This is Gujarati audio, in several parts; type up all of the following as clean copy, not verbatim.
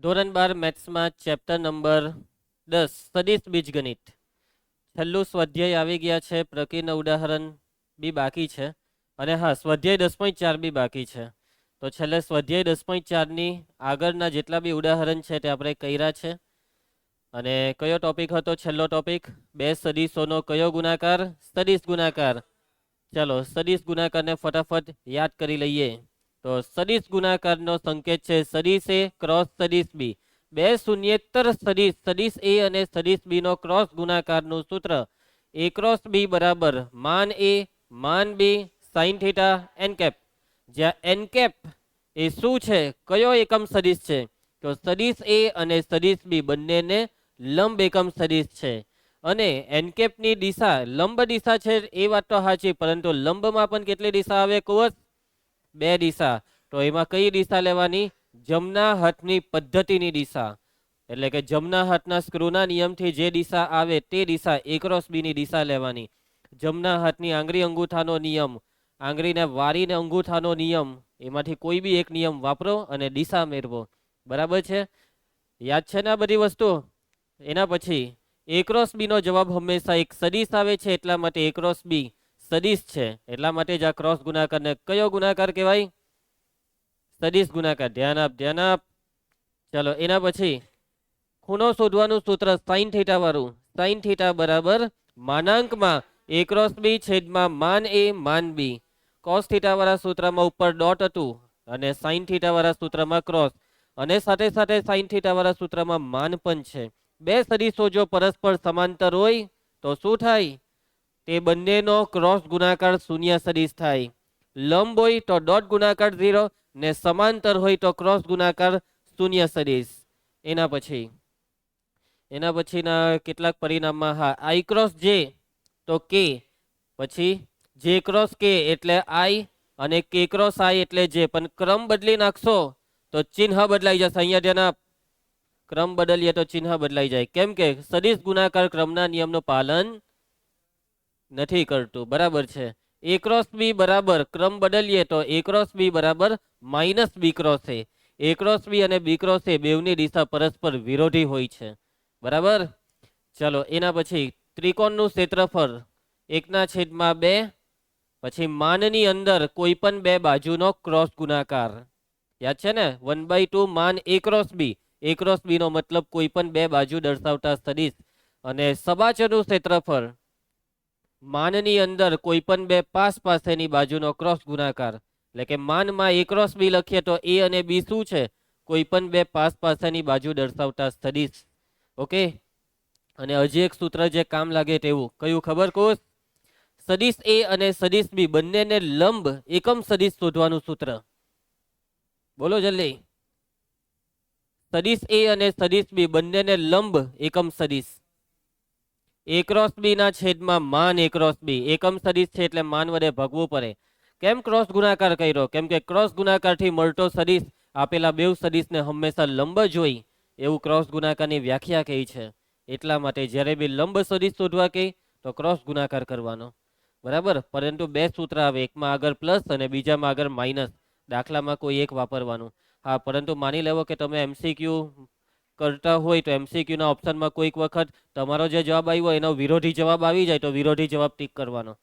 ધોરણ 12 મેથ્સમાં ચેપ્ટર નંબર 10 સદિશ બીજગણિત છેલ્લું સ્વાધ્યાય આવી ગયા છે. પ્રકૃતિના ઉદાહરણ બી બાકી છે અને હા, સ્વાધ્યાય 10.4 બી બાકી છે. તો છેલ્લે સ્વાધ્યાય 10.4ની આગળના જેટલા બી ઉદાહરણ છે તે આપણે કર્યા છે. અને કયો ટોપિક હતો છેલ્લો ટોપિક? બે સદિશોનો કયો ગુણાકાર? સદિશ ગુણાકાર. ચાલો સદિશ ગુણાકારને ફટાફટ યાદ કરી લઈએ. તો સદિશ ગુણાકારનો સંકેત છે સદિશ એ ક્રોસ સદિશ બી. બે શૂન્યેતર સદિશ સદિશ એ અને સદિશ બી નો ક્રોસ ગુણાકારનું સૂત્ર એ ક્રોસ બી બરાબર માન એ માન બી સાઇન થીટા એન કેપ. જ્યાં એન કેપ એ શું છે? કયો એકમ સદિશ છે? તો સદિશ એ અને સદિશ બી બંનેને લંબ એકમ સદિશ છે. અને એનકેપની દિશા લંબ દિશા છે એ વાત તો સાચી, પરંતુ લંબમાં પણ કેટલી દિશા આવે કુવત? બે દિશા. તો એમાં કઈ દિશા લેવાની? જમણા હાથની પદ્ધતિની દિશા. એટલે કે જમણા હાથના સ્ક્રૂના નિયમથી જે દિશા આવે તે દિશા એ ક્રોસ બી ની દિશા લેવાની. જમણા હાથની આંગળી અંગૂઠાનો નિયમ, આંગળીને વારીને અંગૂઠાનો નિયમ, એમાંથી કોઈ બી એક નિયમ વાપરો અને દિશા મેળવો. બરાબર છે? યાદ છે ને આ બધી વસ્તુ? એના પછી એ ક્રોસ બી નો જવાબ હંમેશા એક સદિશ આવે છે, એટલા માટે એ ક્રોસ બી સદિશ છે. એટલા માટે જ આ ક્રોસ ગુણાકારને કયો ગુણાકાર કહેવાય? સદિશ ગુણાકાર. ધ્યાન આપ, ધ્યાન આપ. ચલો એના પછી ખૂણો શોધવાનું સૂત્ર સાઇન થીટા વાળું. સાઇન થીટા બરાબર માનાંકમાં એ ક્રોસ બી છેદમાં માન એ માન બી. કોસ થીટા વાળા સૂત્રમાં ઉપર ડોટ હતું અને સાઇન થીટા વાળા સૂત્રમાં ક્રોસ, અને સાથે સાથે સાઇન થીટા વાળા સૂત્રમાં માન પણ છે. બે સદિશો જો પરસ્પર સમાંતર હોય તો શું થાય? તે બંનેનો ક્રોસ ગુણાકાર શૂન્ય સદિશ થાય. લંબ હોય તો ડોટ ગુણાકાર 0 ને સમાંતર હોય તો ક્રોસ ગુણાકાર શૂન્ય સદિશ. એના પછીના કેટલાક પરિણામમાં હા, આઈ ક્રોસ જે તો કે, પછી જે ક્રોસ કે એટલે આઈ અને કે ક્રોસ આઈ એટલે જે. પણ ક્રમ બદલી નાખશો તો ચિહ્ન બદલાઈ જશે. અહીંયા ધ્યાન આપ, ક્રમ બદલીએ તો ચિહ્ન બદલાઈ જાય. કેમ કે સદિશ ગુણાકાર ક્રમના નિયમનું પાલન નથી કરતું. બરાબર છે? એ ક્રોસ બી બરાબર ક્રમ બદલીએ તો એ ક્રોસ બી બરાબર માઇનસ બી ક્રોસ એ. એ ક્રોસ બી અને બી ક્રોસ એ બેવની દિશા પરસ્પર વિરોધી હોય છે. બરાબર? ચલો એના પછી ત્રિકોણનું ક્ષેત્રફળ 1/2, પછી માનની અંદર કોઈ પણ બે બાજુનો ક્રોસ ગુણાકાર. યાદ છે ને? 1/2 માન એ ક્રોસ બી. એ ક્રોસ બી નો મતલબ કોઈ પણ બે બાજુ દર્શાવતા સદિશ. અને સબાચરનું ક્ષેત્રફળ માનની અંદર કોઈ પણ બે પાસ પાસેની બાજુનો ક્રોસ ગુણાકાર. એટલે કે માનમાં એ ક્રોસ બી લખીએ તો એ અને બી શું છે? કોઈ પણ બે પાસ પાસેની બાજુ દર્શાવતા સદિશ. ઓકે. અને હજી એક સૂત્ર જે કામ લાગે તેવું કયું ખબર કોસ? સદિશ એ અને સદિશ બી બંનેને લંબ એકમ સદિશ શોધવાનું સૂત્ર. બોલો જલ્દી. સદિશ એ અને સદિશ બી બંનેને લંબ એકમ સદિશ. એ ક્રોસ બી ના છેદમાં માન એ ક્રોસ બી. એકમ સદિશ છે એટલે માન વડે ભાગવું પડે. કેમ ક્રોસ ગુણાકાર કર્યો? કેમ કે ક્રોસ ગુણાકારથી મળતો સદિશ આપેલા બેવ સદિશને હંમેશા લંબ જ હોય એવું ક્રોસ ગુણાકારની વ્યાખ્યા કહી છે. એટલા માટે જ્યારે બી લંબ સદિશ શોધવા કહે તો ક્રોસ ગુણાકાર કરવાનો. બરાબર? પરંતુ બે સૂત્ર આવે, એકમાં આગળ પ્લસ અને બીજામાં આગળ માઇનસ. દાખલામાં કોઈ એક વાપરવાનું. હા, પરંતુ માની લેવો કે તમે એમસીક્યુ કરતા હોય તો એમસીક્યુના ઓપ્શનમાં કોઈક વખત તમારો જે જવાબ આવ્યો એનો વિરોધી જવાબ આવી જાય તો વિરોધી જવાબ ટીક કરવાનો.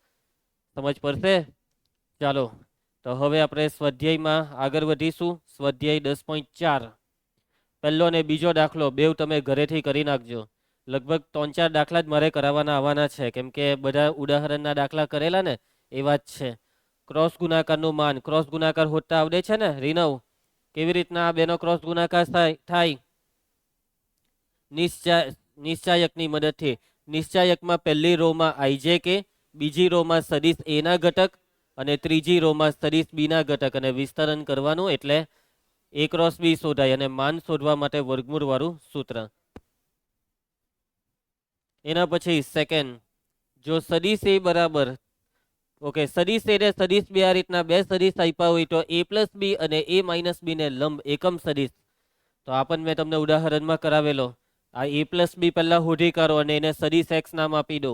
સમજ પડશે? ચાલો તો હવે આપણે સ્વાધ્યાયમાં આગળ વધીશું. સ્વાધ્યાય 10.4 પહેલો ને બીજો દાખલો બેવ તમે ઘરેથી કરી નાખજો. લગભગ 3-4 દાખલા જ મારે કરાવવાના આવવાના છે, કેમ કે બધા ઉદાહરણના દાખલા કરેલા ને એવા જ છે. ક્રોસ ગુણાકારનું માન. ક્રોસ ગુણાકાર હોતા આવડે છે ને રીનવ? કેવી રીતના આ બેનો ક્રોસ ગુણાકાર થાય? નિશ્ચાયકની મદદથી. નિશ્ચાયકમાં પહેલી રોમાં આઈજે કે, બીજી રોમાં સદિશ એ ના ઘટક અને ત્રીજી રોમાં સદિશ બી ના ઘટક, અને વિસ્તરણ કરવાનું એટલે એ ક્રોસ બી શોધાય. અને માન શોધવા માટે વર્ગમૂળ વાળું સૂત્ર. એના પછી સેકન્ડ, જો સદિશ એ બરાબર ઓકે સદિશ એ ને સદિશ બી આ રીતના બે સદિશ આપ્યા હોય તો એ પ્લસ બી અને એ માઇનસ બી ને લંબ એકમ સદિશ. તો આ પણ મેં તમને ઉદાહરણમાં કરાવેલો. આ એ પ્લસ બી પહેલા શોધી કાઢો અને એને સદિશ એક્સ નામ આપી દો.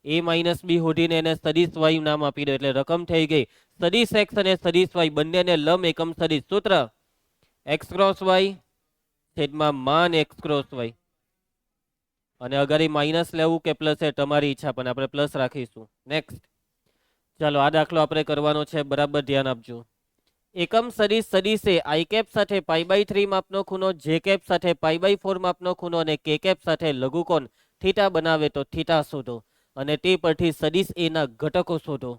એ માઇનસ બી શોધીને એને સદિશ વાય નામ આપી દો એટલે રકમ થઈ ગઈ સદિશ એક્સ અને સદિશ વાય બંનેને લંબ એકમ સદિશ. સૂત્ર એક્સ ક્રોસ વાય છેદમાં માન એક્સ ક્રોસ વાય. અને અગાડી માઇનસ લેવું કે પ્લસ એ તમારી ઈચ્છા, પણ આપણે પ્લસ રાખીશું. નેક્સ્ટ. ચાલો આ દાખલો આપણે કરવાનો છે, બરાબર ધ્યાન આપજો. એકમ સદિશ સદિશે આઈ કેપ સાથે π/3 માપનો ખૂણો, જે કેપ સાથે π/4 માપનો ખૂણો અને કે કેપ સાથે લઘુકોણ થીટા બનાવે તો થીટા શોધો. અને તે પરથી સદિશ એ ના ઘટકો શોધો.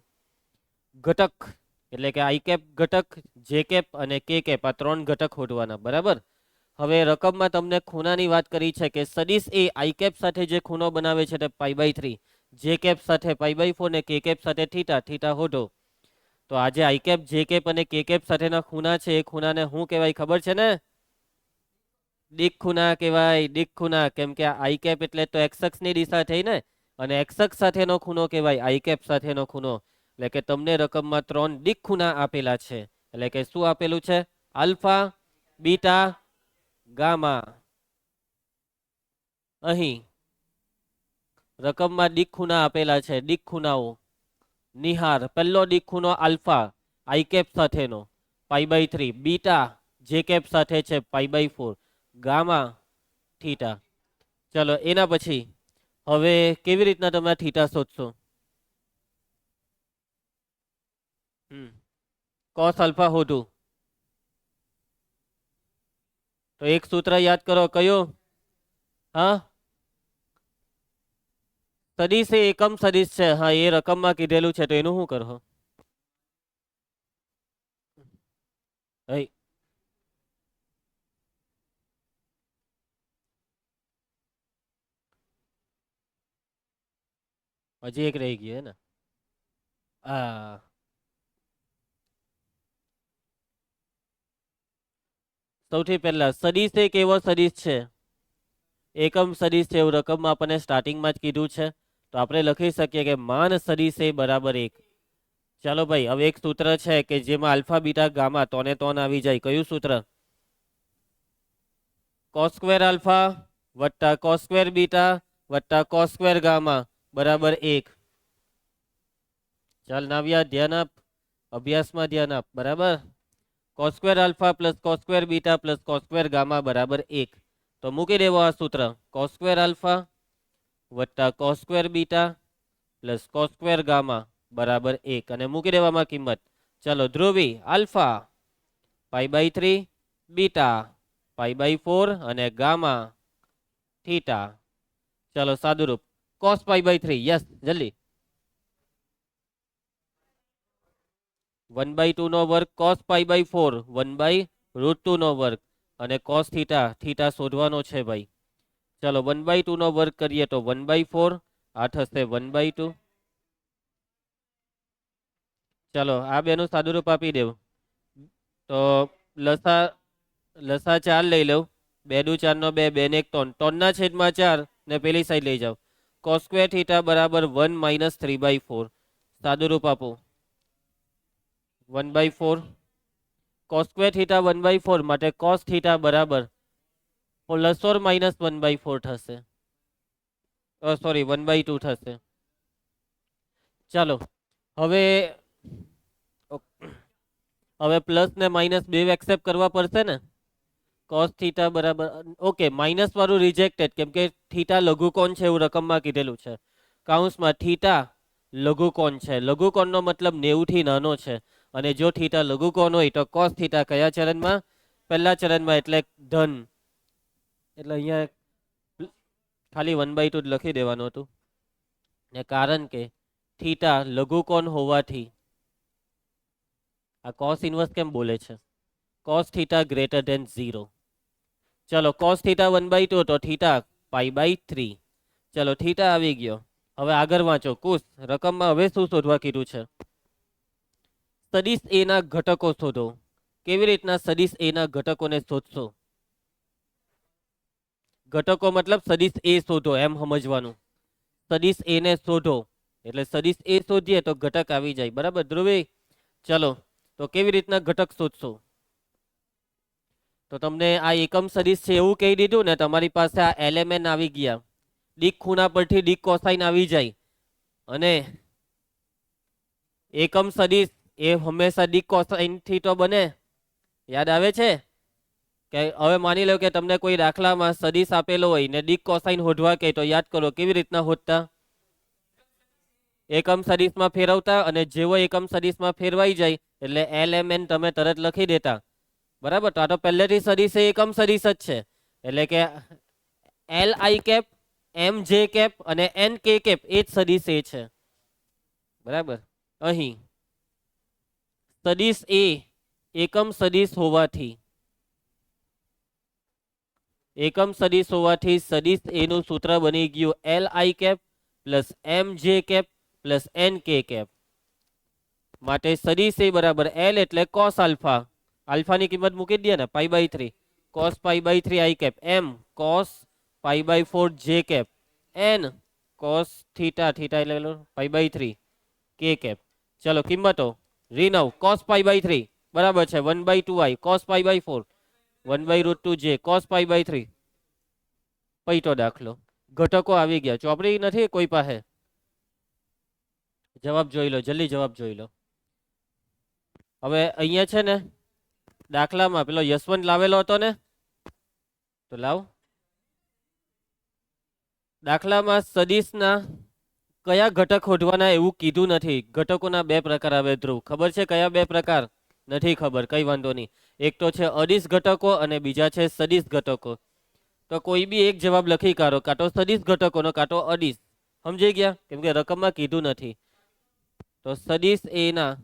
ઘટક એટલે કે આઈ કેપ ઘટક, જે કેપ અને કે કેપ, આ 3 ઘટક શોધવાના. બરાબર. હવે રકમમાં તમને ખૂણાની વાત કરી છે કે સદિશ એ આઈ કેપ સાથે જે ખૂણો બનાવે છે તે π/3, જે કેપ સાથે π/4 ને કે કેપ સાથે થીટા, થીટા શોધો. તો આજે આઈ કેપ, જે કેપ અને કે કેપ સાથેના ખૂણા છે, એ ખૂણાને શું કહેવાય ખબર છે ને? દિક ખૂણા કહેવાય. દિક ખૂણા. કેમ કે આઈ કેપ એટલે તો એક્સ અક્ષની દિશા થઈ ને, અને એક્સ અક્ષ સાથેનો ખૂણો કહેવાય આઈ કેપ સાથેનો ખૂણો. એટલે કે તમને રકમમાં 3 દિક ખૂણા આપેલા છે. એટલે કે શું આપેલું છે? Alpha, beta, gamma. અહીં રકમમાં દિક ખૂણા આપેલા છે. દિક ખૂણાઓ નિહાર. પહેલો દિક ખૂણો આલ્ફા આઈ કેપ સાથેનો π/3, બીટા જે કેપ સાથે છે π/4, ગામા થીટા. ચલો એના પછી હવે કેવી રીતના તમે થીટા શોધશો? કોસ આલ્ફા શોધું તો એક સૂત્ર યાદ કરો. કયું? હા, સદિશ એ એકમ સદિશ છે. હા, એ રકમમાં કીધેલું છે, તો એનું શું કરો? હજી એક રહી ગયું હે ને? હા, સૌથી પહેલા સદિશ એક એવો સદિશ છે, એકમ સદિશ છે, એવું રકમમાં આપણને સ્ટાર્ટિંગમાં જ કીધું છે. તો આપણે લખી શકીએ કે માન સદિશ એ બરાબર 1. ચાલો ભાઈ, હવે એક સૂત્ર છે કે જેમાં આલ્ફા, બીટા, ગામા તોને તોન આવી જાય. કયું સૂત્ર? કોસ સ્ક્વેર આલ્ફા વત્તા કોસ સ્ક્વેર બીટા વત્તા કોસ સ્ક્વેર ગામા બરાબર 1. ચાલ નાવ્યા, ધ્યાન આપ, અભ્યાસમાં ધ્યાન આપ. બરાબર. Cos square alpha plus cos square beta plus cos square gamma બરાબર 1. તો મૂકી દેવો આ સૂત્ર. કોસ સ્ક્વેર આલ્ફા વત્તા cos square beta plus cos square gamma બરાબર 1. અને મૂકી દેવામાં કિંમત. ચાલો ધ્રુવી આલ્ફા π/3, બીટા π/4 અને ગામા થીટા. ચાલો સાદુરૂપ. કોસ π/3. યસ, જલ્દી. 1/2 નો વર્ગ કોસ π/4, 1/√2 નો વર્ગ. અને કોસ થીટા, થીટા શોધવાનો છે ભાઈ. ચાલો 1/2 નો વર્ગ કરીએ તો 1/4, આ થશે 1/2. ચાલો આ બેનું સાદુરૂપ આપી દેવું. તો લસા લસા 4 લઈ લઉં. 2 દુ 4 નો 2, 2 ને 1 3, 3 ના છેદમાં 4 ને પેલી સાઈડ લઈ જાઓ. કોસ સ્ક્વેર થીટા બરાબર 1 - 3/4. સાદુરૂપ આપો. 1/4. કોસ સ્ક્વેર થીટા 1/4 માટે કોસ થીટા બરાબર પ્લસ ઓર માઇનસ 1/4 થશે. સોરી, 1/2 થશે. ચાલો હવે હવે પ્લસ ને માઇનસ બે એક્સેપ્ટ કરવા પડશે ને. કોસ થીટા બરાબર ઓકે, માઇનસ વાળું રિજેક્ટેડ, કેમ કે થીટા લઘુકોણ છે એવું રકમમાં કીધેલું છે. કાઉન્સમાં થીટા લઘુકોણ છે. લઘુકોણનો મતલબ 90 થી નાનો છે. અને જો થીટા લઘુકોણ હોય તો કોસ થીટા કયા ચરણમાં? પહેલા ચરણમાં, એટલે ધન. એટલે અહીંયા ખાલી 1/2 જ લખી દેવાનું હતું. ને કારણ કે થીટા લઘુકોણ હોવાથી આ કોસ ઇન્વર્સ કેમ બોલે છે? Cos theta greater than 0. ચલો કોસ થીટા 1/2 તો થીટા π/3. ચલો થીટા આવી ગયો. હવે આગળ વાંચો. કુશ રકમમાં હવે શું શોધવા કીધું છે? સદિશ એ ના ઘટકો શોધો. કેવી રીતના સદિશ એ ના ઘટકોને શોધશો? ઘટકો મતલબ સદિશ એ શોધો એમ સમજવાનું. સદિશ એ ને શોધો એટલે સદિશ એ શોધીએ તો ઘટક આવી જાય. બરાબર ધ્રુવી? ચલો તો કેવી રીતના ઘટક શોધશો? તો તમને આ એકમ સદિશ છે એવું કહી દીધું ને, તમારી પાસે આ એલિમેન્ટ આવી ગયા. દિક ખૂણા પરથી દિક કોસાઇન આવી જાય. અને એકમ સદિશ એ હંમેશા દિક કોસાઇન થી તો બને. યાદ આવે છે? કે હવે માની લો કે તમને કોઈ દાખલામાં સદિશ આપેલો હોય ને ડીક કોસાઇન હોધવા કે તો યાદ કરો કેવી રીતના હોદતા? એકમ સદિશમાં ફેરવતા અને જેવો એકમ સદિશમાં ફેરવાઈ જાય એટલે એલ એમ એન તમે તરત લખી દેતા. બરાબર, તો આ તો પહેલેથી સદિશ એ એકમ સદિશ જ છે એટલે કે L I cap, M J cap અને એન કે કેપ એ જ સદિશ એ છે. બરાબર, અહીં સદિશ એ એકમ સદિશ હોવાથી સદિશ એનું સૂત્ર બની ગયું L I cap plus M J cap plus N K cap. માટે સદિશ એ બરાબર એલ એટલે કોસ આલ્ફા, આલ્ફાની કિંમત મૂકી દે ને π/3 cos π/3 i cap, m cos π/4 j cap, n cos theta, theta એટલે π/3 કે કેપ. ચલો કિંમતો રીનવ કોસ π/3 બરાબર છે 1/2 આઈ કોસ π/4 1/√2 જે કોસ π/3. પૈતો દાખલો. ઘટકો આવી ગયા, ચોપડી નથી કોઈ પાસે? જવાબ જોઈ લો, જલ્દી જવાબ જોઈ લો. હવે અહીંયા છે ને દાખલામાં પેલો યશવંત લાવેલો હતો ને, તો લાવ. દાખલામાં સદિશના કયા ઘટક શોધવાના એવું કીધું નથી. ઘટકોના બે પ્રકાર આવે. ધ્રુવ ખબર છે કયા બે પ્રકાર? નથી ખબર, કઈ વાંધો નહીં. એક તો છે અદિશ ઘટકો અને બીજા છે સદિશ ઘટકો. તો કોઈ બી એક જવાબ લખી કાઢો, કાં તો સદિશ ઘટકોનો કાં તો અદિશ. સમજી ગયા? કેમ કે રકમમાં કીધું નથી. તો સદિશ એના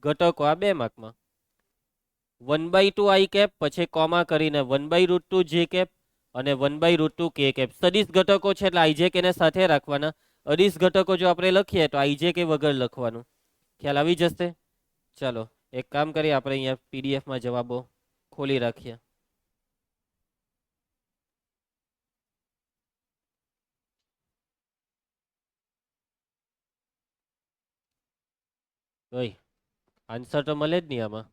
ઘટકો આ બે માર્કમાં 1/2 આઈ કેપ પછી કોમા કરીને 1/√2 જે કેપ અને 1/√2 કે કેપ. સદિશ ઘટકો છે એટલે આઈજે કે ને સાથે રાખવાના. અદિશ ઘટકો જો આપણે લખીએ તો આઈજે કે વગર લખવાનું. ખ્યાલ આવી જશે? ચાલો એક કામ કરીએ, આપણે અહીંયા પીડીએફમાં જવાબો ખોલી રાખીએ. ઓય આન્સર તો મળે જ નહીં આમાં.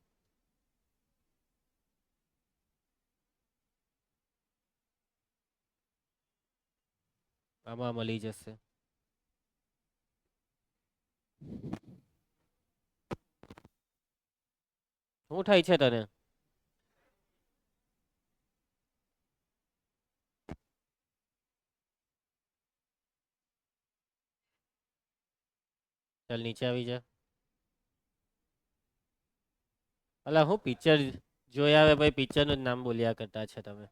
આમાં મળી જશે. શું થાય છે તને? ચાલ નીચે આવી જા. અલા હું પિક્ચર જોયા આવે ભાઈ, પિક્ચરનું જ નામ બોલ્યા કરતા છે તમે.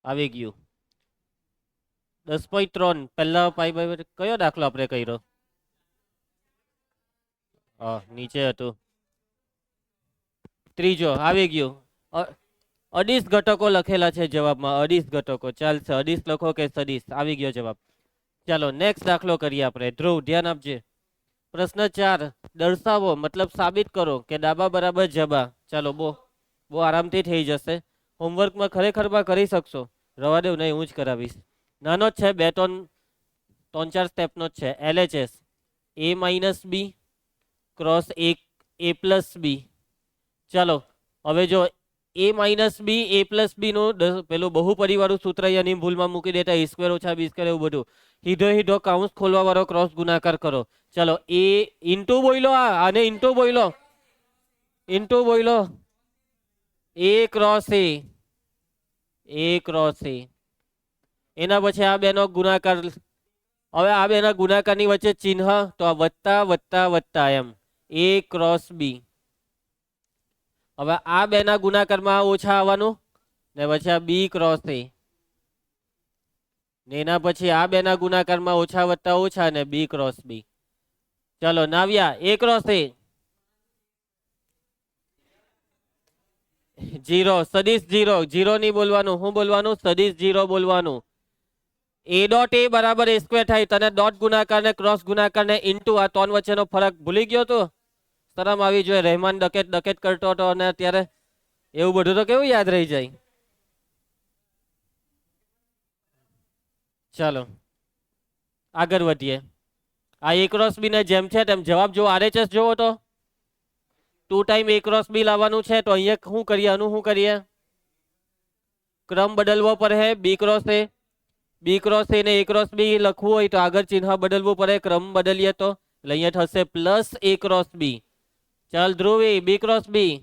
આવી ગયું 10.3 પહેલા π/, કયો દાખલો આપણે કર્યો? નીચે હતું ત્રીજો. આવી ગયું. અદિશ ઘટકો લખેલા છે જવાબમાં, અદિશ ઘટકો. ચાલશે, અદિશ લખો કે સદિશ, આવી ગયો જવાબ. ચાલો નેક્સ્ટ દાખલો કરીએ આપણે. ધ્રુવ ધ્યાન આપજે. પ્રશ્ન 4 દર્શાવો મતલબ સાબિત કરો કે ડાબા બરાબર જબા. ચાલો બહુ આરામથી થઈ જશે. હોમવર્કમાં ખરેખરમાં કરી શકશો. રવા દેવ નહીં, હું જ કરાવીશ. નાનો જ છે, 2-3-4 સ્ટેપનો જ છે. LHS A-B cross A+B. ચાલો હવે જો A-B A+B નું પેલું બહુપરીવાળું સૂત્ર અહીંયાની ભૂલમાં મૂકી દેતા, A² - B² એવું બધું. સીધો કાઉન્સ ખોલવા વાળો ક્રોસ ગુણાકાર કરો. ચાલો એ ઇન્ટુ બોલો, આને ઇન્ટુ બોલો, A ક્રોસ A, એના પછી આ બેનો ગુણાકાર. હવે આ બેના ગુણાકારની વચ્ચે ચિહ્ન તો આ વત્તા વત્તા વત્તા એમ A ક્રોસ B. હવે આ બેના ગુણાકારમાં ઓછા આવવાનું ને પછી આ B ક્રોસ A ને એના પછી આ બેના ગુણાકારમાં ઓછા વત્તા ઓછા ને B ક્રોસ B. ચાલો નાવ્યા A ક્રોસ A 0 સદિશ 0 0 નહીં બોલવાનું. શું બોલવાનું? સદિશ 0 બોલવાનું. A ડોટ A બરાબર A² થાય. તને ડોટ ગુણાકાર ને ક્રોસ ગુણાકાર ને ઇન્ટુ આ ત્રણ વચ્ચેનો ફરક ભૂલી ગયો તો શરમ આવી જોઈએ. રહેમાન ડકેટ કરતો હતો અને અત્યારે એવું બધું તો કેવું યાદ રહી જાય. ચાલો આગળ વધીએ. આ એ ક્રોસ બી ને જેમ છે તેમ જવાબ જો આરએચએસ જોવો તો 2 ટાઈમ એ ક્રોસ બી લાવવાનું છે તો અહીંયા શું કરીએ, આનું શું કરીએ, ક્રમ બદલવો પડે. બી ક્રોસ એ ને એ ક્રોસ બી લખવું હોય તો આગળ ચિહ્ન બદલવું પડે, ક્રમ બદલીએ તો. એટલે અહીંયા થશે પ્લસ એ ક્રોસ બી. ચાલ ધ્રુવી, બી ક્રોસ બી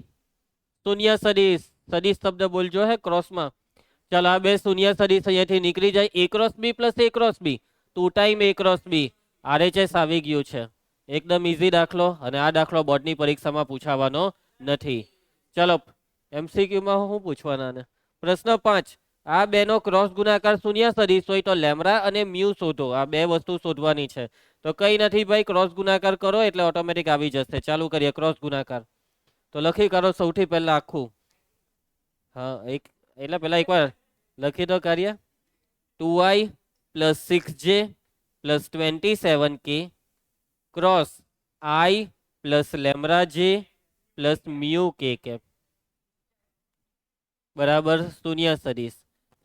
શૂન્ય સદિશ, સદિશ શબ્દ બોલજો હે ક્રોસમાં. ચાલ આ બે શૂન્ય સદિશ અહીંયાથી નીકળી જાય. એ ક્રોસ બી પ્લસ એ ક્રોસ બી 2 ટાઈમ એ ક્રોસ બી. આરએચએસ આવી ગયું છે. એકદમ ઇઝી દાખલો, અને આ દાખલો બોર્ડની પરીક્ષામાં પૂછાવાનો નથી. ચલો એમસીક્યુમાં શું પૂછવાના ને. પ્રશ્ન 5, આ બેનો ક્રોસ ગુણાકાર શૂન્ય સદિશ હોય તો લેમ્બડા અને મ્યુ શોધો. આ બે વસ્તુ શોધવાની છે. તો કઈ નથી ભાઈ, ક્રોસ ગુણાકાર કરો એટલે ઓટોમેટિક આવી જશે. ચાલુ કરીએ ક્રોસ ગુણાકાર. તો લખી કાઢો સૌથી પહેલા આખું. હા એટલે પહેલા એકવાર લખી દો કાર્ય. 2i + 6j + 27k cross i + lambda j + mu k cap બરાબર શૂન્ય સદિશ.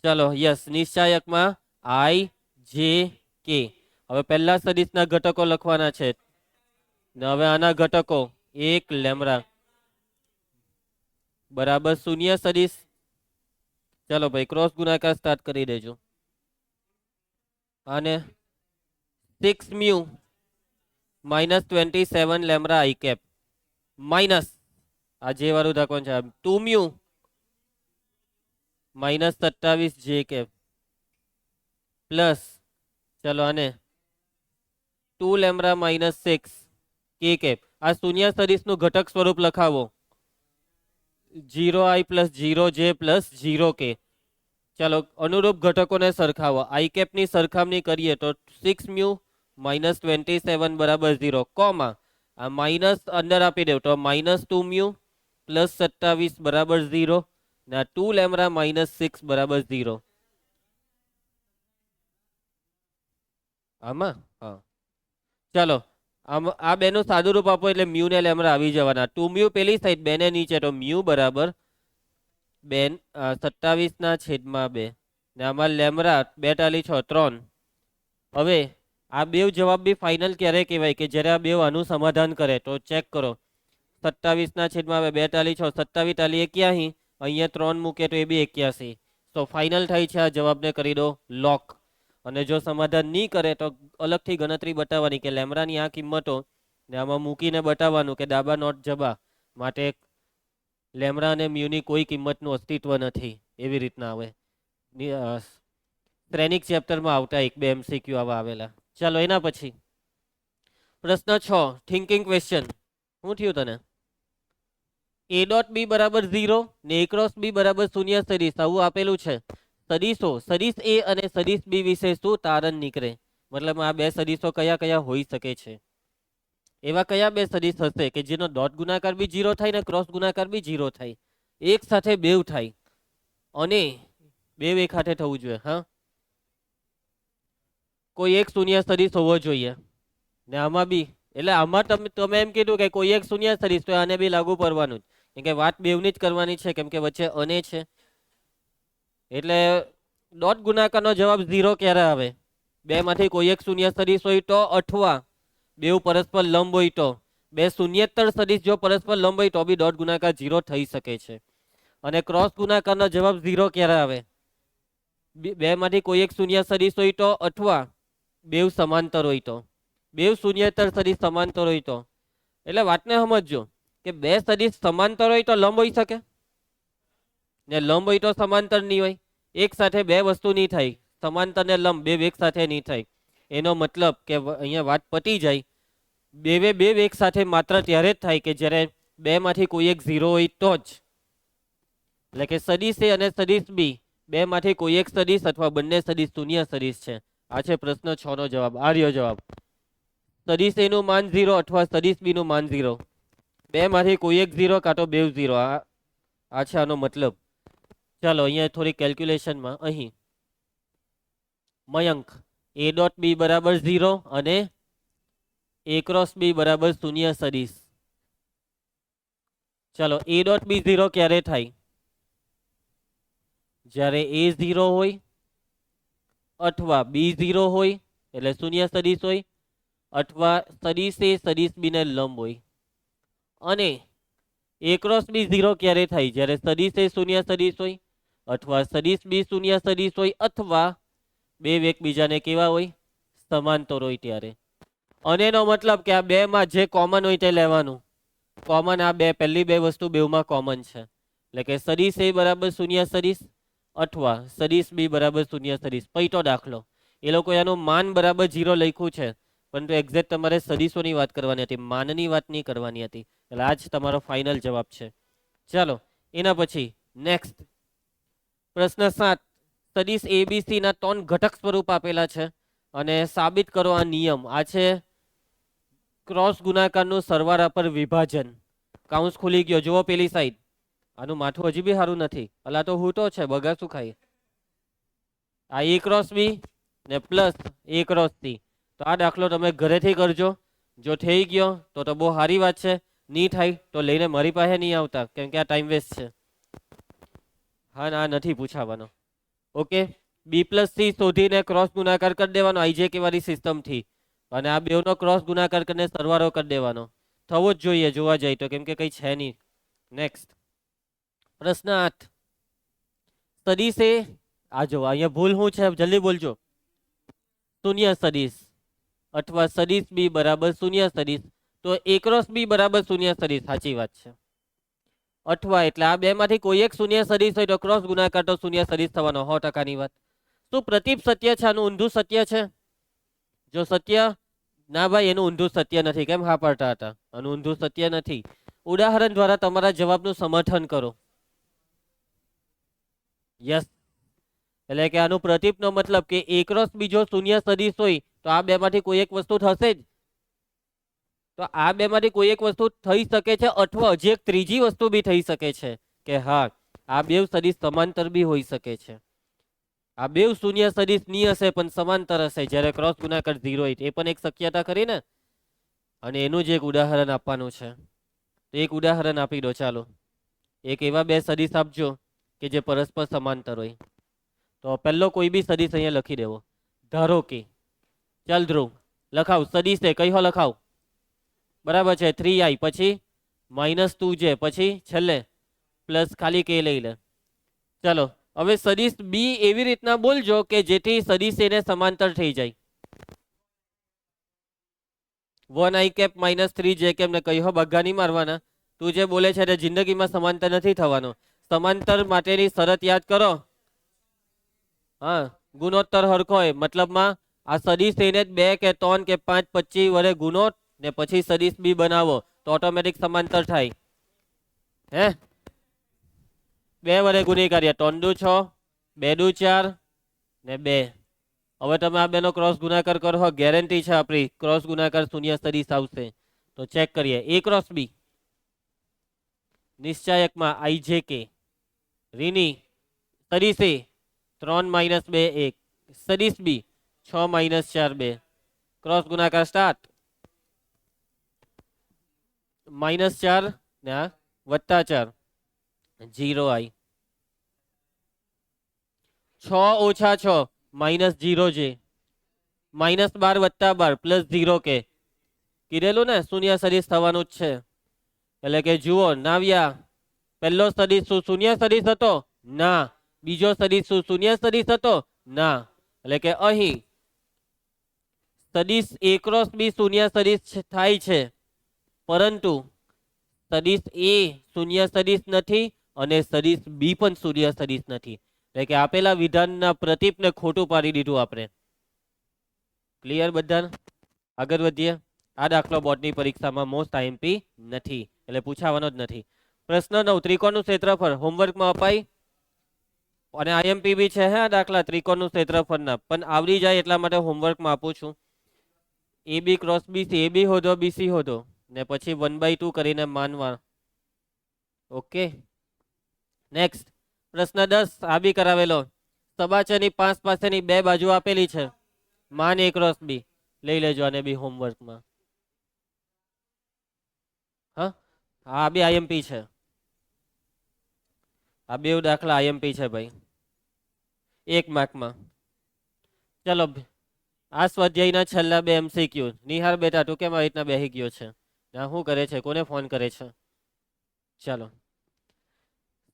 ચલો યસ, નિશ્ચાયકમાં i j k. હવે પહેલા સદિશના ઘટકો લખવાના છે. ને હવે આના ઘટકો 1 લેમ્બડા બરાબર શૂન્ય સદિશ. ચલો ભાઈ ક્રોસ ગુણાકાર સ્ટાર્ટ કરી દેજો. અને 6 mu -27 lambda i cap minus આ જે વાળું દાખવાનું છે 2 મ્યુ -27 જે કેપ પ્લસ ચલો આને 2 લેમ્બડા -6 કે કેપ. આ શૂન્ય સદિશનું ઘટક સ્વરૂપ લખાવો 0i + 0j + 0k. ચાલો અનુરૂપ ઘટકોને સરખાવો. આઈ કેપની સરખામણી કરીએ તો 6 મ્યુ -27 બરાબર 0 કોમા આ માઇનસ અંદર આપી દેવ તો -2 મ્યુ +27 બરાબર 0 ના 2 લેમ્બડા -6 બરાબર 0. આમાં હા ચાલો આ બેનું સાદું રૂપ આપો એટલે મ્યુ ને લેમ્બડા આવી જવાના. 2 મ્યુ પેલી સાઈડ, બે ને નીચે, તો મ્યુ બરાબર 27/2 ને આમાં લેમ્બડા 2 ટાલી 6 3. હવે આ બે જવાબ બી ફાઇનલ ક્યારે કહેવાય કે જ્યારે આ બે આનું સમાધાન કરે. તો ચેક કરો 27/2 2 ટાલી 6 27 ટાલી 81, અહીંયા 3 મૂકે તો એ બી 81. તો ફાઇનલ થાય છે. આ જવાબને કરી દો લોક. અને જો સમાધાન નહીં કરે તો અલગથી ગણતરી બતાવવાની કે લેમ્બડાની આ કિંમતો ને આમાં મૂકીને બતાવવાનું કે ડાબા નોટ જબા માટે લેમ્બડા અને મ્યુની કોઈ કિંમતનું અસ્તિત્વ નથી. એવી રીતના આવે. શ્રેણિક ચેપ્ટરમાં આવતા 1-2 MCQ આવા આવેલા. ચાલો એના પછી પ્રશ્ન 6 થિંકિંગ ક્વેશ્ચન. શું થયું તને? a ડોટ બી બરાબર 0 ને a ક્રોસ બી બરાબર શૂન્ય સદિશ આવું આપેલું છે. સદિશો સદિશ a અને સદિશ b વિશે શું તારણ નીકળે? મતલબ આ બે સદિશો કયા કયા હોઈ શકે છે? એવા કયા બે સદિશ હશે કે જેનો ડોટ ગુણાકાર બી 0 થાય ને ક્રોસ ગુણાકાર બી 0 થાય, એક સાથે બેવ થાય, અને બેવ એક સાથે થવું જોઈએ. હા, કોઈ એક શૂન્ય સદિશ હોવો જોઈએ. ને આમાં બી એટલે આમાં તમે એમ કીધું કે કોઈ એક શૂન્ય સદિશ તો આને બી લાગુ પડવાનું જ. કેમ કે વાત બેવની જ કરવાની છે, કેમ કે વચ્ચે અને છે. એટલે ડોટ ગુણાકારનો જવાબ 0 ક્યારે આવે? બે માંથી કોઈ એક શૂન્ય સદિશ હોય તો, અથવા બેવ પરસ્પર લંબ હોય તો. બે શૂન્યેતર સદિશ જો પરસ્પર લંબ હોય તો બી ડોટ ગુણાકાર 0 થઈ શકે છે. અને ક્રોસ ગુણાકારનો જવાબ 0 ક્યારે આવે? બે માંથી કોઈ એક શૂન્ય સદિશ હોય તો, અથવા બેવ સમાંતર હોય તો. બેવ શૂન્યેતર સદિશ સમાંતર હોય તો. એટલે વાતને સમજજો કે બે સદિશ સમાંતર હોય તો લંબ હોઈ શકે, ને લંબ હોય તો સમાંતર નહીં હોય. એક સાથે બે વસ્તુ નહીં થાય. સમાંતર ને લંબ બે એક સાથે નહીં થાય. એનો મતલબ કે અહીંયા વાત પતી જાય. બે એક સાથે માત્ર ત્યારે જ થાય કે જ્યારે બે માંથી કોઈ એક 0 હોય તો જ. એટલે કે સદિશ a અને સદિશ b બે માંથી કોઈ એક સદિશ અથવા બંને સદિશ શૂન્ય સદિશ છે. આ છે પ્રશ્ન 6 નો જવાબ. આ રહ્યો જવાબ. સદિશ a નું માન 0 અથવા સદિશ b નું માન 0. બે માંથી કોઈ એક 0 કાં તો બેવ 0. આ છે આનો મતલબ. ચાલો અહીંયા થોડી કેલ્ક્યુલેશનમાં અહીં મયંક a ડોટ બી બરાબર 0 અને a ક્રોસ બી બરાબર શૂન્ય સદિશ. ચાલો a ડોટ બી 0 ક્યારે થાય? જ્યારે a 0 હોય અથવા B0 હોય એટલે શૂન્ય સદિશ હોય, અથવા સદિશ એ સદિશ બી ને લંબ હોય. અને A ક્રોસ B 0 ક્યારે થાય? જ્યારે સદિશ એ શૂન્ય સદિશ હોય, અથવા સદિશ બી શૂન્ય સદિશ હોય, અથવા બે એકબીજાને કેવા હોય? સમાંતર હોય ત્યારે. અને એનો મતલબ કે આ બે માં જે કોમન હોય તે લેવાનું. કોમન આ બે, પહેલી બે વસ્તુ બેવમાં કોમન છે. એટલે કે સદિશ એ બરાબર શૂન્ય સદિશ, અથવા સદિશ બી બરાબર શૂન્ય સદિશ. પૈટો દાખલો, એ લોકો એનું માન બરાબર 0 લખ્યું છે, પરંતુ એક્ઝેક્ટ તમારે સદિશોની વાત કરવાની હતી, માનની વાત નહીં કરવાની હતી. એટલે આ જ તમારો ફાઇનલ જવાબ છે. ચાલો એના પછી નેક્સ્ટ પ્રશ્ન 7. સદિશ એબીસી ના 3 ઘટક સ્વરૂપ આપેલા છે અને સાબિત કરો આ નિયમ. આ છે ક્રોસ ગુણાકારનું સરવાળા પર વિભાજન. કાઉન્સ ખુલી ગયો, જુઓ પેલી સાઈડ. આનું માથું હજી બી સારું નથી, અલા તો હૂટો છે, બગા શું ખાય. આ A ક્રોસ બી ને પ્લસ A ક્રોસ સી. તો આ દાખલો તમે ઘરેથી કરજો. જો થઈ ગયો તો બહુ સારી વાત છે, નહીં થાય તો લઈને મારી પાસે નહીં આવતા, કેમ કે આ ટાઈમ વેસ્ટ છે. હા ના નથી પૂછાવાનો. ઓકે, બી પ્લસ સી શોધીને ક્રોસ ગુણાકાર કરી દેવાનો આઈજેકે વાળી સિસ્ટમથી, અને આ બેવનો ક્રોસ ગુણાકાર કરીને સરવાળો કરી દેવાનો. થવો જ જોઈએ જોવા જાય તો, કેમ કે કંઈ છે નહીં. નેક્સ્ટ પ્રશ્ન 8. સદિશ એ આ જો અહીંયા ભૂલ શું છે જલ્દી બોલજો. શૂન્ય સદિશ અથવા સદિશ બી બરાબર શૂન્ય સદિશ. તો A ક્રોસ બી બરાબર શૂન્ય સદિશ, સાચી વાત છે. અથવા એટલે આ બે માંથી કોઈ એક શૂન્ય સદિશ હોય તો ક્રોસ ગુણાકાર તો શૂન્ય સદિશ થવાનો, 100%ની વાત. શું પ્રતીપ સત્ય છે? આનું ઊંધું સત્ય છે? જો સત્ય ના ભાઈ, એનું ઊંધું સત્ય નથી. કેમ હા પાડતા હતા? આનું ઊંધું સત્ય નથી. ઉદાહરણ દ્વારા તમારા જવાબનું સમર્થન કરો. યસ, એટલે કે આનું પ્રતીપનો મતલબ કે A ક્રોસ બીજો શૂન્ય સદિશ હોય તો આ બે માંથી કોઈ એક વસ્તુ થશે જ. તો આ બે માંથી કોઈ એક વસ્તુ થઈ શકે છે, અથવા હજી એક ત્રીજી વસ્તુ બી થઈ શકે છે કે હા આ બે સદિશ સમાંતર બી હોઈ શકે છે. આ બે શૂન્ય સદિશ ની હશે પણ સમાંતર હશે, જ્યારે ક્રોસ ગુણાકાર 0 હોય. એ પણ એક શક્યતા ખરી ને. અને એનું જ એક ઉદાહરણ આપવાનું છે, તો એક ઉદાહરણ આપી દો. ચાલો એક એવા બે સદિશ આપજો કે જે પરસ્પર સમાંતર હોય. તો પહેલો કોઈ બી સદિશ અહીંયા લખી દેવો. ધારો કે, ચાલ ધ્રુવ લખાવ સદિશ એ કઈ હો લખાવ. બરાબર છે, 3i પછી -2j પછી છેલ્લે પ્લસ ખાલી કે લઈ લે. ચાલો હવે સદિશ બી એવી રીતના બોલજો કે જેથી સદિશ એને સમાંતર થઈ જાય. 1i કેપ -3j કેપ ને કઈ હો બગ્ગા નહીં મારવાના. તું જે બોલે છે તે જિંદગીમાં સમાંતર નથી થવાનો. સમાંતર માટેની શરત યાદ કરો. હા, ગુણોત્તર હરખો હોય, મતલબમાં આ સદિશ એને 2 કે 3 કે 5 25 વડે ગુણો ને પછી સદિશ બી બનાવો તો ઓટોમેટિક સમાંતર થાય. હે 2 વડે ગુણી કાઢીએ, 3 દુ 6, 2 દુ 4 ને 2. હવે તમે આ બેનો ક્રોસ ગુણાકાર કરો, ગેરંટી છે આપણી ક્રોસ ગુણાકાર શૂન્ય સદિશ આવશે. તો ચેક કરીએ. A ક્રોસ બી નિશ્ચાયકમાં આઈજેકે રીની સદિશ A 3 - 2 1, સદિશ બી 6 - 4 2. ક્રોસ ગુણાકાર સ્ટાર્ટ. -4 ને +4 0i. 6 - 6 -0j, -12 + 12 +0 કે. કીધેલું ને શૂન્ય સદિશ થવાનું જ છે. એટલે કે જુઓ નાવ્યા, પહેલો સદિશ શું શૂન્ય સદિશ હતો? ના. બીજો સદિશ શું શૂન્ય સદિશ હતો? ના. એટલે કે અહીં સદિશ A ક્રોસ બી શૂન્ય સદિશ થાય છે, પરંતુ સદિશ A શૂન્ય સદિશ નથી અને સદિશ બી પણ શૂન્ય સદિશ નથી. એટલે કે આપેલા વિધાનના પ્રતીપને ખોટું પાડી દીધું આપણે. ક્લિયર બધાને? આગળ વધીએ. આ દાખલો બોર્ડની પરીક્ષામાં મોસ્ટ આઈએમપી નથી, એટલે પૂછાવાનો જ નથી. પ્રશ્ન 9. ત્રિકોણનું ક્ષેત્રફળ હોમવર્કમાં અપાય અને આઈએમપી બી છે. હે આ દાખલા ત્રિકોણનું ક્ષેત્રફળના પણ આવડી જાય એટલા માટે હોમવર્કમાં આપું છું. AB cross BC, AB હોધો BC હોધો ને પછી 1/2 કરીને માનવા. ઓકે, નેક્સ્ટ પ્રશ્ન 10. આ બી કરાવેલો. સબાચરની 5 પાસેની 2 બાજુ આપેલી છે. માન A ક્રોસ B લઈ લેજો, અને બી હોમવર્કમાં. હા બી આઈએમપી છે. આ બે દાખલા આઈએમપી છે ભાઈ, 1 માર્કમાં. ચલો આ સ્વાધ્યાયના છેલ્લા બે MCQ. નિહાર બેટા તું કેમ આવી રીતના બેહી ગયો છે? ના શું કરે છે? કોને ફોન કરે છે? ચાલો,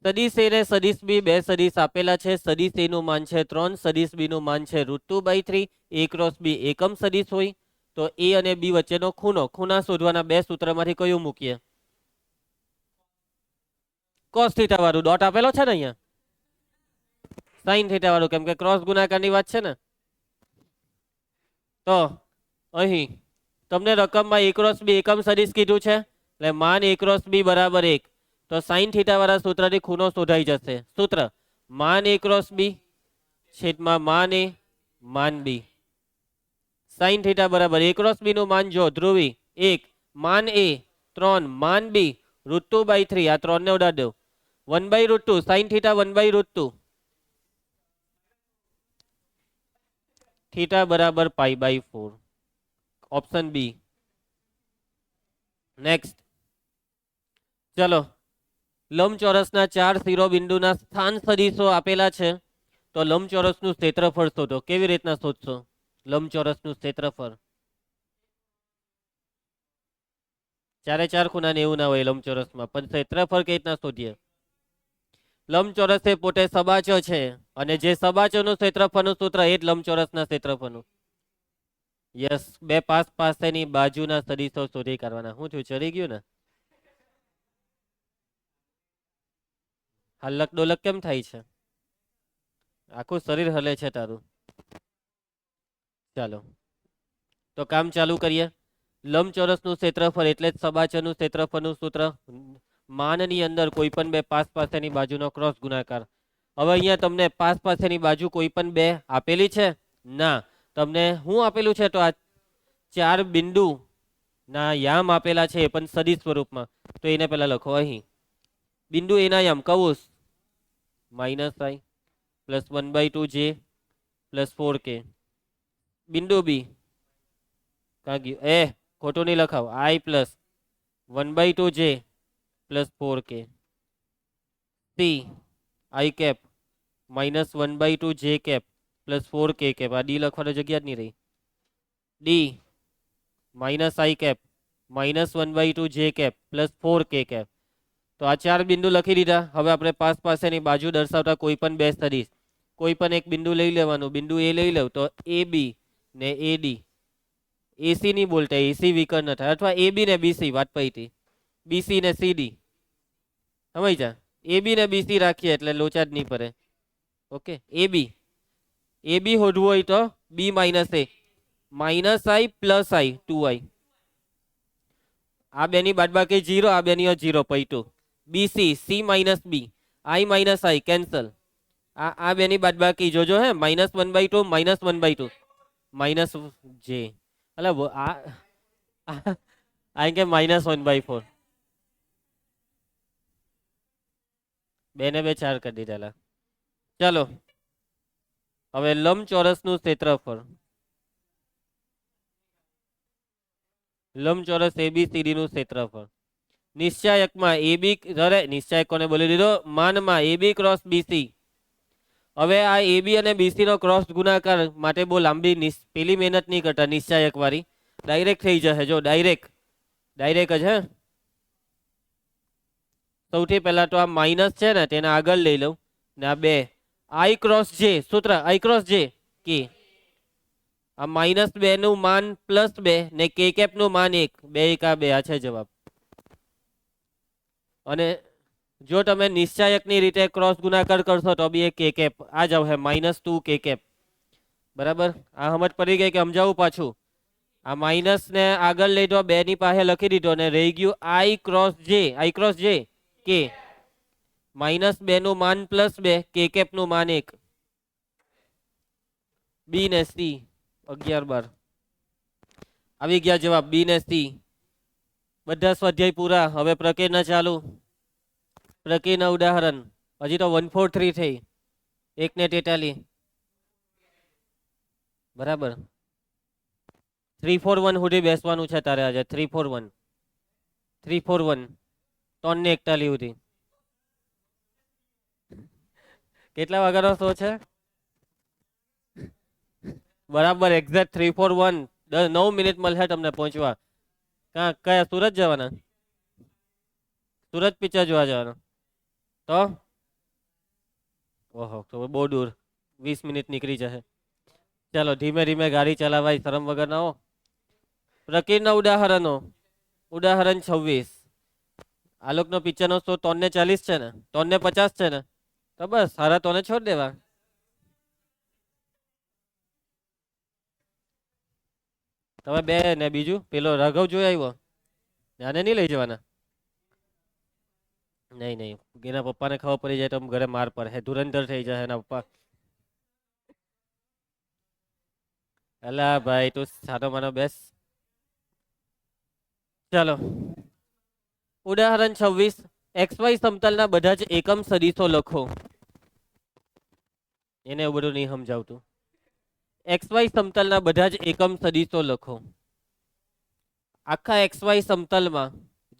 સદીશ A ને સદીશ B બે સદીશ આપેલા છે. સદીશ A નું માન છે 3, સદીશ B નું માન છે √2/3. A ક્રોસ B એકમ સદીશ હોય તો A અને B વચ્ચેનો ખૂણા શોધવાના બે સૂત્રમાંથી કયું મૂકીએ? કોસ થીટા વાળું ડોટ આપેલો છે ને અહીંયા, સાઈન થીટા વાળું, કેમ કે ક્રોસ ગુણાકારની વાત છે ને. તો અહીં તમને રકમમાં A ક્રોસ B એકમ સદીશ કીધું છે, એટલે માન A ક્રોસ B બરાબર 1. તો સાઈન થીટા વાળા સૂત્રથી ખૂણો શોધાઈ જશે. સૂત્ર માન A ક્રોસ B છેદમાં માન A માન B. સાઈન થીટા બરાબર A ક્રોસ B નું માન જો ધ્રુવી 1, માન A 3, માન B √2/3. આ 3 ને ઉડાડ દો. 1/√2 સાઈન થીટા 1/√2. થીટા બરાબર π/4. Option B. નેક્સ્ટ ચલો, લંબચોરસના 4 શિરોબિંદુના સ્થાન સદીશો આપેલા છે. તો લંબચોરસનું ક્ષેત્રફળ શોધો. કેવી રીતના શોધશો લંબચોરસનું ક્ષેત્રફળ? ચારે ચાર ખૂણા ને એવું ના હોય લંબચોરસમાં, પણ ક્ષેત્રફળ કઈ રીતના શોધીએ? લંબચોરસ એ પોતે સબાચો છે, અને જે સબાચોનું ક્ષેત્રફળનું સૂત્ર એ જ લંબચોરસના ક્ષેત્રફળનું. યસ, બે પાસેની બાજુના સદીશો શોધી કાઢવાના. શું થયું, ચડી ગયું ને? હલક ડોલક કેમ થાય છે? આખું શરીર હલે છે તારું. ચાલો, તો કામ ચાલુ કરીએ. લંબચોરસનું ક્ષેત્રફળ એટલે જ સબાચોનું ક્ષેત્રફળનું સૂત્ર. માનની અંદર કોઈ પણ બે પાસેની બાજુનો ક્રોસ ગુણાકાર. હવે અહીંયા તમને પાસેની બાજુ કોઈ પણ બે આપેલી છે? ના. તમને શું આપેલું છે? તો આ 4 બિંદુ ના યામ આપેલા છે, એ પણ સદિશ સ્વરૂપમાં. તો એને પહેલા લખો અહીં. બિંદુ એના યામ કૌંસ -i plus 1/2j plus 4k. બિંદુ બી કાં ગયું? ખોટું નહીં લખાવ. i plus 1/2j plus 4k. C i cap -1/2j cap plus 4k cap. આ ડી લખવાની જગ્યા જ નહીં રહી. D -i cap -1/2j cap plus 4k cap. તો આ 4 બિંદુ લખી દીધા. હવે આપણે પાસેની બાજુ દર્શાવતા કોઈ પણ બે સદીશ, કોઈ પણ એક બિંદુ લઈ લેવાનું. બિંદુ એ લઈ લઉં તો એ બી ને એ ડી. એસી નહીં બોલતા, એસી વિકર્ણ થાય, અથવા એ બી ને બીસી વાત પૈતી. બીસી ને સીડી સમજ જા. એ બી ને બીસી રાખીએ એટલે લોચા જ નહીં પડે. ઓકે, એ બી હોધવું હોય તો b -a -i plus i 2i. આ બેની બાદબાકી 0, આ બેની 0 પૈતું. BC c -b i cancel. આ બેની બાદબાકી જોજો હે, -1/2 -1/2 -j. એટલે આ કે -1/4. બે ને બે 4 કરી દીધેલા. ચાલો, હવે લંબચોરસનું ક્ષેત્રફળ. લંબચોરસ ABCD નું ક્ષેત્રફળ. નિશ્ચાયકમાં નિશ્ચાયક કોને બોલી દીધો? માનમાં AB ક્રોસ BC. હવે આ AB અને BC નો ક્રોસ ગુણાકાર માટે બહુ લાંબી પેલી મહેનત નહીં કરતા. નિશ્ચાયક વાળી ડાયરેક્ટ થઈ જશે. જો ડાયરેક્ટ જ હે. સૌથી પહેલા તો આ માઇનસ છે ને તેને આગળ લઈ લઉં, ને આ 2 i ક્રોસ j સૂત્ર i ક્રોસ j કે. આ -2 નું માન +2 ને k કેપ નું માન 1. 2 × 2 આ છે જવાબ. અને જો તમે નિશ્ચાયકની રીતે ક્રોસ ગુણાકાર કરશો તો બી k કેપ આ જાવ હે -2 k કેપ. બરાબર, આ સમજ પડી ગઈ કે સમજાવું પાછું? આ માઇનસ ને આગળ લઈ દો, 2 ની પાસે લખી દીધો, ને રહી ગયું i ક્રોસ j કે. -2 નું માન +2 k કેપ નું માન 1. બી ને સી 11-12 આવી ગયા જવાબ. બી ને સી. બધા સ્વાધ્યાય પૂરા. હવે પ્રકીર્ણ ચાલુ. પ્રકીર્ણ ઉદાહરણ. હજી તો 143 થઈ. 1 ને 43 બરાબર. 341 સુધી બેસવાનું છે તારે આજે. 341 3 ને 41 સુધી. કેટલા વાગ્યાનો શો છે? બરાબર એક્ઝેક્ટ 341. 9 મિનિટ મળશે તમને પહોંચવા. કયા સુરત જવાના? સુરત પિક્ચર જોવા જવાના તો ઓહો તો બહુ દૂર. 20 મિનિટ નીકળી જશે. ચાલો ધીમે ધીમે ગાડી ચલાવાય શરમ વગર ના હો. પ્રકીર્ણના ઉદાહરણો. ઉદાહરણ 26. આલોકનો પિક્ચરનો શો 340 છે ને, 350 છે ને, તો બસ સારા તોને છોડ દેવા. તમે બે ને બીજું પેલો રાઘવ જોઈ આવ્યો, આને નહીં લઈ જવાના. નહીં નહીં, એના પપ્પાને ખબર પડી જાય તો ઘરે માર પડે, ધુરંધર થઈ જાય એના પપ્પા. અલા ભાઈ તું સારો માનો બેસ. ચાલો ઉદાહરણ 26. XY સમતલના બધા જ એકમ સદીશો લખો. એને એવું બધું નહીં સમજાવતું. XY સમતલના બધા જ એકમ સદીશો લખો. આખા XY સમતલમાં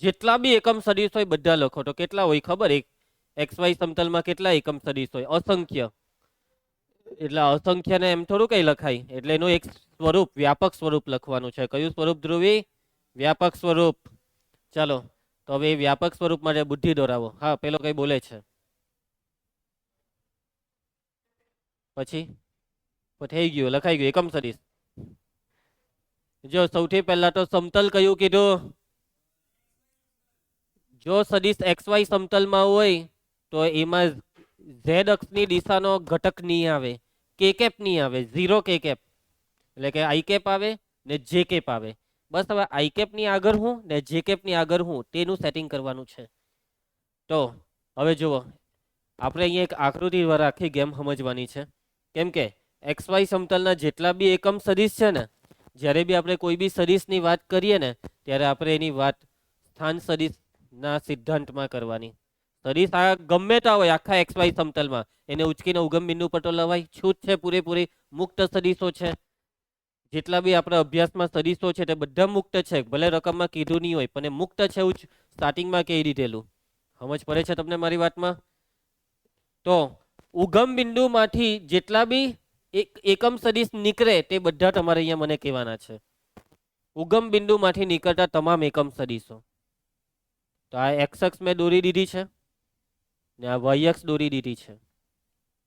જેટલા બી એકમ સદીશ હોય બધા લખો. તો કેટલા હોય ખબર? XY સમતલમાં કેટલા એકમ સદીશ હોય? અસંખ્ય. એટલે અસંખ્યને એમ થોડું કઈ લખાય, એટલે એનું એક સ્વરૂપ, વ્યાપક સ્વરૂપ લખવાનું છે. કયું સ્વરૂપ ધ્રુવી? વ્યાપક સ્વરૂપ. ચાલો તો હવે એ વ્યાપક સ્વરૂપ માટે બુદ્ધિ દોરાવો. હા પેલો કઈ બોલે છે પછી થઈ ગયું, લખાઈ ગયું એકમ સદીશ. જો સૌથી પહેલા તો સમતલ કયું કીધું? જો સદીશ XY સમતલમાં હોય તો એમાં Z અક્ષની દિશાનો ઘટક નહીં આવે, કે કેપ નહીં આવે, 0 કે કેપ. એટલે કે આઈ કેપ આવે ને જે કેપ આવે. બસ હવે આઈ કેપ ની આગળ હું ને જે કેપ ની આગળ હું તેનું સેટિંગ કરવાનું છે. તો હવે જુઓ, આપણે અહીંયા એક આકૃતિ દ્વારા આખી ગેમ સમજવાની છે. કેમ કે XY સમતલના જેટલા બી એકમ સદીશ છે ને, જ્યારે બી આપણે કોઈ બી સદીશની વાત કરીએ ને ત્યારે આપણે એની વાત સ્થાન સદીશના સિદ્ધાંતમાં કરવાની. સદીશ આ ગમે તા હોય આખા XY સમતલમાં, એને ઉચકીને ઉગમ બિંદુ પર તો લવાય. છૂટ છે પૂરેપૂરી, મુક્ત સદીશો છે. જેટલા બી આપણા અભ્યાસમાં સદીશો છે તે બધા મુક્ત છે. ભલે રકમમાં કીધું નહીં હોય પણ એ મુક્ત છે, એવું સ્ટાર્ટિંગમાં કહી દીધેલું. સમજ પડે છે તમને મારી વાતમાં? તો ઉગમ બિંદુમાંથી જેટલા બી એકમ સદીશ નીકળે તે બધા તમારે અહીંયા મને કહેવાના છે. ઉગમ બિંદુમાંથી નીકળતા તમામ એકમ સદીશો. તો આ એક્સ અક્ષ મેં દોરી દીધી છે ને આ વાય અક્ષ દોરી દીધી છે.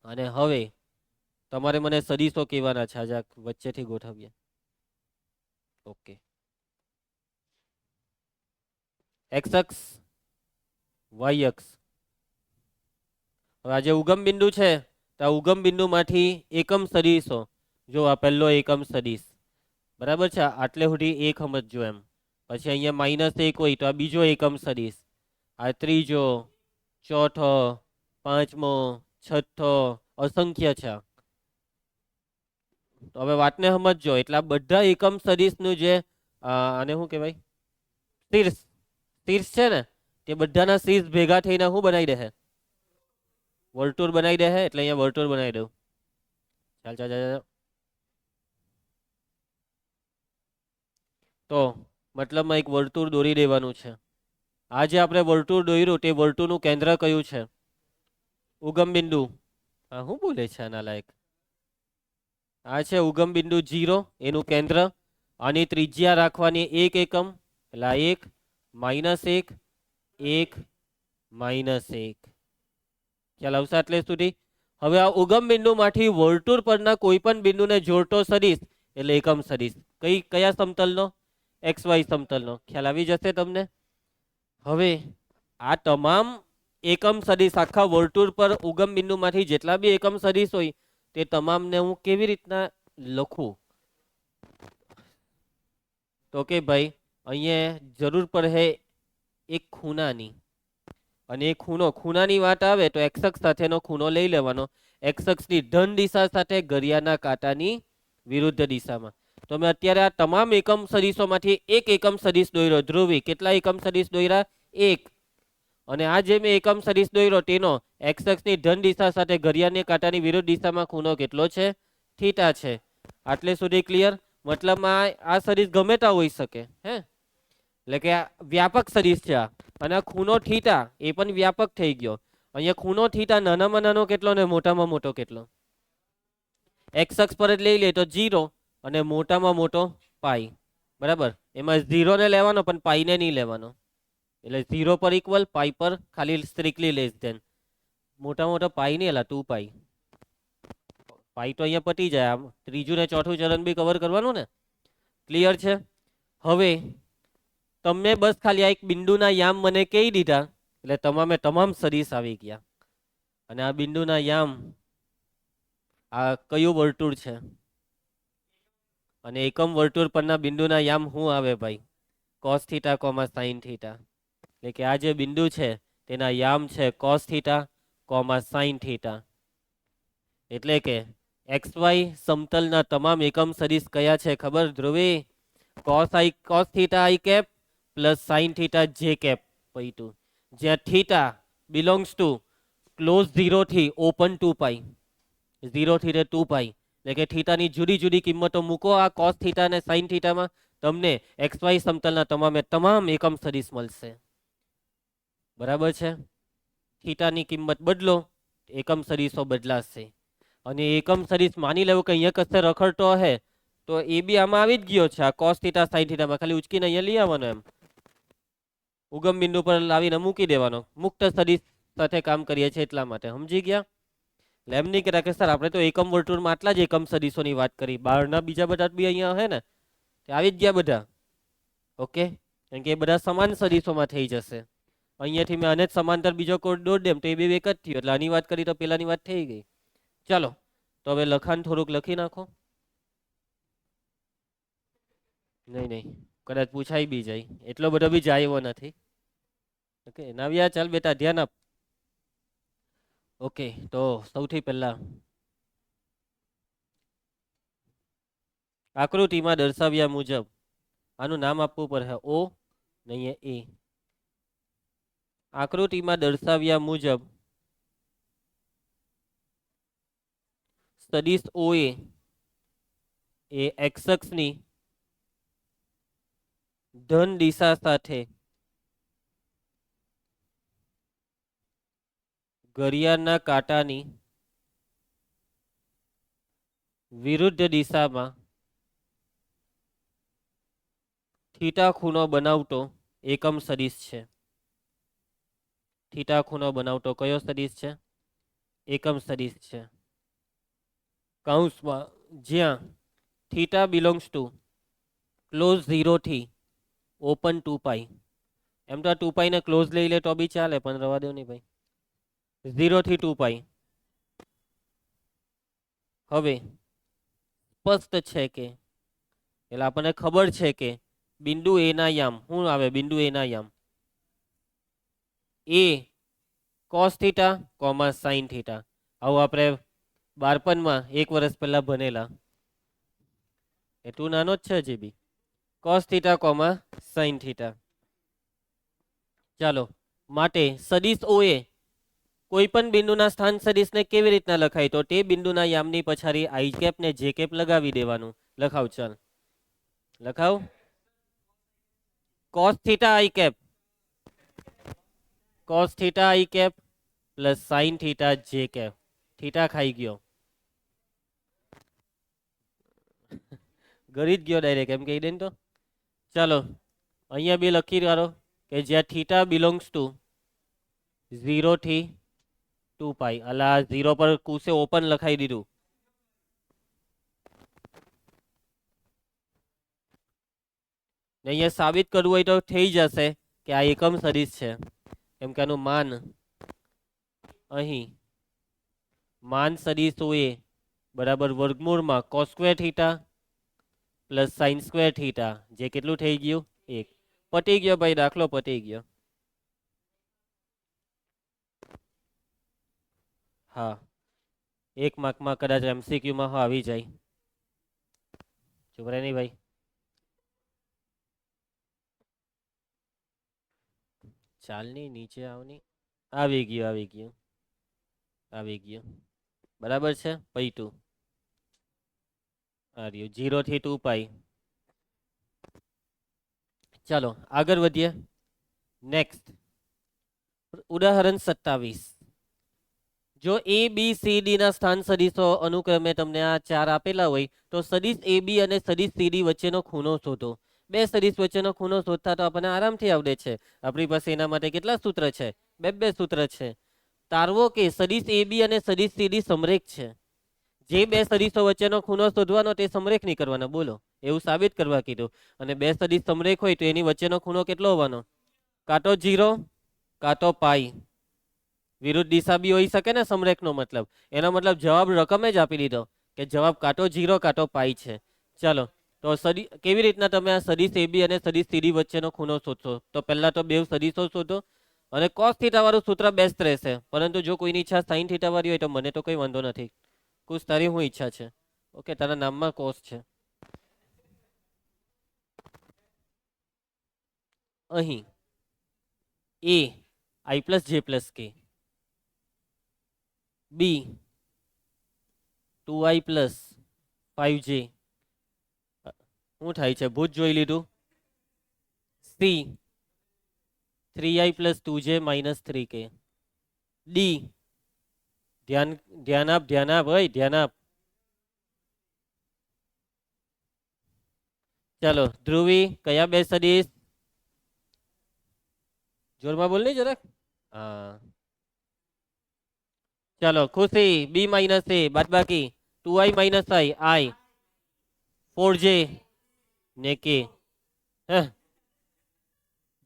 અને હવે તમારે મને સદીશો કહેવાના છે. આજે વચ્ચેથી ગોઠવીએ. ઓકે, એક્સ અક્ષ, વાય અક્ષ. હવે આ જે ઉગમ બિંદુ છે તો આ ઉગમ બિંદુમાંથી એકમ સદીશો. જો આ પહેલો એકમ સદીશ, બરાબર છે, આટલે સુધી એક સમજજો એમ. પછી અહીંયા -1 હોય તો આ બીજો એકમ સદીશ, આ ત્રીજો, ચોથો, પાંચમો, છઠ્ઠો, અસંખ્ય છે. તો હવે વાતને સમજજો. એટલે આ બધા એકમ સદીશનું જે આને શું કહેવાય, શીર્ષ, શીર્ષ છે ને, તે બધાના શીર્ષ ભેગા થઈને શું બનાવી દે? વર્તુળ બનાવી દે. એટલે અહીંયા વર્તુળ બનાવી દઉં. ચાલ ચાલ ચાલ. તો મતલબમાં એક વર્તુળ દોરી દેવાનું છે. આ જે આપણે વર્તુળ દોર્યું તે વર્તુળનું કેન્દ્ર કયું છે? ઉગમ બિંદુ. હા શું બોલે છે આના લાયક? આ છે ઉગમ બિંદુ 0, એનું કેન્દ્ર. આની ત્રિજ્યા રાખવાની 1 એકમ, એટલે 1 -1 1 -1. ખ્યાલ આવશે એટલે સુધી? હવે આ ઉગમ બિંદુમાંથી વર્તુળ પરના કોઈ પણ બિંદુને જોડતો સદીશ એટલે એકમ સદીશ. કયા સમતલનો? XY સમતલનો. ખ્યાલ આવી જશે તમને? હવે આ તમામ એકમ સદીશ આખા વર્તુળ પર ઉગમ બિંદુમાંથી જેટલા બી એકમ સદીશ હોય તે તમામને હું કેવી રીતના લખું? તો કે ભાઈ અહીંયા જરૂર પડે એક ખૂણાની. અને એ ખૂણાની વાત આવે તો એક્સ અક્ષ સાથેનો ખૂણો લઈ લેવાનો. એક્સ અક્ષની ધન દિશા સાથે ઘડિયાળના કાંટાની વિરુદ્ધ દિશામાં. તો મેં અત્યારે આ તમામ એકમ સદીશોમાંથી એક એકમ સદીશ દોર્યો. ધ્રુવી, કેટલા એકમ સદીશ દોર્યા? 1. અને આ જે મેં એકમ સદીશ દોર્યો તેનો એક્સ અક્ષની ધન દિશા સાથે ઘડિયાળની કાંટાની વિરુદ્ધ દિશામાં ખૂણો કેટલો છે? થીટા છે. આટલે સુધી ક્લિયર? મતલબમાં આ સદીશ ગમે ત્યાં હોઈ શકે. હે, એટલે કે આ વ્યાપક સદીશ છે. અને આ ખૂણો થીટા એ પણ વ્યાપક થઈ ગયો. અહીંયા ખૂણો થીટા નાનામાં નાનો કેટલો ને મોટામાં મોટો કેટલો? એક્સ અક્ષ પર જ લઈ લે તો 0 અને મોટામાં મોટો પાઈ, બરાબર. એમાં 0 ને લેવાનો પણ પાઈને નહીં લેવાનો, એટલે 0 પર ઇક્વલ, પાઈ પર ખાલી સ્ટ્રિક્ટલી લેસ ધેન. મોટા મોટો પાઈ નહીં, એલા 2 પાઈ. પાઈ તો અહીંયા પતી જાય. આમ ત્રીજું ને ચોથું ચરણ બી કવર કરવાનું ને. ક્લિયર છે? હવે તમે બસ ખાલી આ એક બિંદુના યામ મને કહી દીધા એટલે તમામે તમામ સદિશ આવી ગયા. અને આ બિંદુના યામ આ કયું વર્તુળ છે? અને એકમ વર્તુળ પરના બિંદુના યામ શું આવે ભાઈ? Cos theta comma sine theta. એટલે કે આ જે બિંદુ છે તેના યામ છે cos theta comma sine theta. એટલે કે XY સમતલના તમામ એકમ સદિશ કયા છે ખબર ધ્રુવી? Cos theta i cap plus sine theta j cap પૈટુ, જ્યાં થીટા બિલોંગ્સ ટુ ક્લોઝ 0 થી ઓપન 2 પાઈ, 0 થી 2 પાઈ. એટલે કે થીટાની જુદી જુદી કિંમતો મૂકો આ કોસ થીટા અને સાઇન થીટામાં, તમને XY સમતલના તમામે તમામ એકમ સદિશ મળશે. બરાબર છે? થીટાની કિંમત બદલો, એકમ સદિશો બદલાશે. અને એકમ સદિશ માની લેવું કે અહીંયા કશે રખડતો હે તો એ બી આમાં આવી જ ગયો છે, આ કોસ થીટા સાઇન થીટામાં. ખાલી ઉચકીને અહીંયા લઈ આવવાનો, એમ ઉગમ બિંદુ પર લાવીને મૂકી દેવાનો. મુક્ત સદિશ સાથે કામ કરીએ છીએ એટલા માટે. સમજી ગયા? એટલે એમ નહીં કહેતા કે સર આપણે તો એકમ વર્તુળમાં આટલા જ એકમ સદિશોની વાત કરી, બહારના બીજા બધા બી અહીંયા હે ને તે આવી જ ગયા બધા. ઓકે, કારણ કે એ બધા સમાન સદિશોમાં થઈ જશે. અહીંયાથી મેં આને જ સમાંતર બીજો કોડ દોડ દેમ તો એ બે એક જ થયો, એટલે આની વાત કરી તો પેલાની વાત થઈ ગઈ. ચાલો તો હવે લખાણ થોડુંક લખી નાખો. નહીં નહીં, કદાચ પૂછાઈ બી જાય, એટલો બધો બી જાય એવો નથી. ઓકે નાવ્યા, ચાલ બેટા ધ્યાન આપ. ઓકે, તો સૌથી પહેલા આકૃતિમાં દર્શાવ્યા મુજબ આનું નામ આપવું પડે, ઓ નહીં એ. આકૃતિમાં દર્શાવ્યા મુજબ સદિશ OA એ એક્સ અક્ષની ધન દિશા સાથે ઘડિયાળના કાંટાની વિરુદ્ધ દિશામાં થીટા ખૂણો બનાવતો એકમ સદિશ છે. થીટા ખૂણો બનાવતો કયો સદિશ છે? એકમ સદિશ છે. કૌંસમાં જ્યાં થીટા બિલોંગ્સ ટુ ક્લોઝ 0 થી ઓપન 2 પાઈ. એમ તો 2 પાઈ ને ક્લોઝ લઈ લે તો બી ચાલે, પણ રવા દો નહીં ભાઈ. 0 થી 2 પાઈ. હવે સ્પષ્ટ છે કે એટલે આપણને ખબર છે કે બિંદુ એ ના યામ શું આવે? બિંદુ એ ના યામ એ cos theta comma sine theta. આવું આપણે બાળપણમાં 1 વર્ષ પહેલા ભણેલા. એટલું નાનો જ છે હજી b. Cos theta comma sine theta. ચાલો, માટે સદિશ OA કોઈ પણ બિંદુના સ્થાન સદિશને કેવી રીતના લખાય? તો તે બિંદુના યામની પછાડી આઈ કેપ ને જે કેપ લગાવી દેવાનું. લખાવ, ચાલ લખાવ. Cos theta i cap, cos theta i cap plus sine theta j cap. Theta ખાઈ ગયો, ગરી જ ગયો ડાયરેક્ટ, એમ કહી દે તો. ચાલો અહીંયા બી લખી રહ્યો કે જ્યાં થીટા બિલોંગ્સ ટુ 0 થી 2 પાઈ. અલા 0 પર કુસે ઓપન લખાઈ દીધું. ને અહીંયા સાબિત કરવું હોય તો થઈ જશે કે આ એકમ સદિશ છે, કેમ કે આનું માન અહીં માન સદિશ OA બરાબર વર્ગમૂળમાં cos square theta plus sine square theta, જે કેટલું થઈ ગયું? 1. પતી ગયો ભાઈ, દાખલો પતી ગયો. હા, 1 માર્કમાં કદાચ MCQમાં આવી જાય. ચુપ રહે નહીં ભાઈ. ચાલની નીચે આવની. આવી ગયું, આવી ગયું, આવી ગયું. બરાબર છે. પૈટું આ રહ્યું 0 થી 2 પાઈ. ચાલો આગળ વધીએ. નેક્સ્ટ ઉદાહરણ 27. જો એ બી સી ડી ના સ્થાન સદીશો અનુક્રમે તમને આ 4 આપેલા હોય તો સદીશ એ બી અને સદીશ સી ડી વચ્ચેનો ખૂણો શોધો. બે સદીશ વચ્ચેનો ખૂણો શોધતા તો આપણને આરામથી આવડે છે. આપણી પાસે એના માટે કેટલા સૂત્ર છે? બે સૂત્ર છે. તારવો કે સદીશ એ બી અને સદીશ સી ડી સમરેખ છે. જે બે સદીશો વચ્ચેનો ખૂણો શોધવાનો તે સમરેખ નહીં કરવાનો. બોલો, એવું સાબિત કરવા કીધું. અને બે સદીશ સમરેખ હોય તો એની વચ્ચેનો ખૂણો કેટલો હોવાનો? કાં તો 0 કાં તો પાઈ. વિરુદ્ધ દિશા બી હોઈ શકે ને સમરેખનો મતલબ. એનો મતલબ જવાબ રકમ જ આપી દીધો કે જવાબ કાં તો 0 કાં તો પાઈ છે. ચાલો, તો કેવી રીતના તમે આ સદીશ એબી અને સદીશ સીડી વચ્ચેનો ખૂણો શોધશો? તો પહેલા તો બે સદીશો શોધો અને કોસ થીટા વાળું સૂત્ર બેસ્ટ રહેશે. પરંતુ જો કોઈની ઈચ્છા સાઈન થીટા વાળી હોય તો મને તો કંઈ વાંધો નથી. કુશ તારી શું ઈચ્છા છે? ઓકે, તારા નામમાં કોસ છે. અહીં એ આઈ પ્લસ જે પ્લસ કે, બી 2i પ્લસ 5j, શું થાય છે? ભૂત જોઈ લીધું. C 3i plus 2j minus 3k. D ધ્યાન ધ્યાન આપ ભાઈ, ધ્યાન આપ. ચાલો ધ્રુવી, કયા બે સદીશ? જોરમાં બોલ નહીં જરાક. હા, ચાલો ખુશી, બી માઇનસ એ બાદ બાકી 2i માઇનસ આઈ 4j ને કે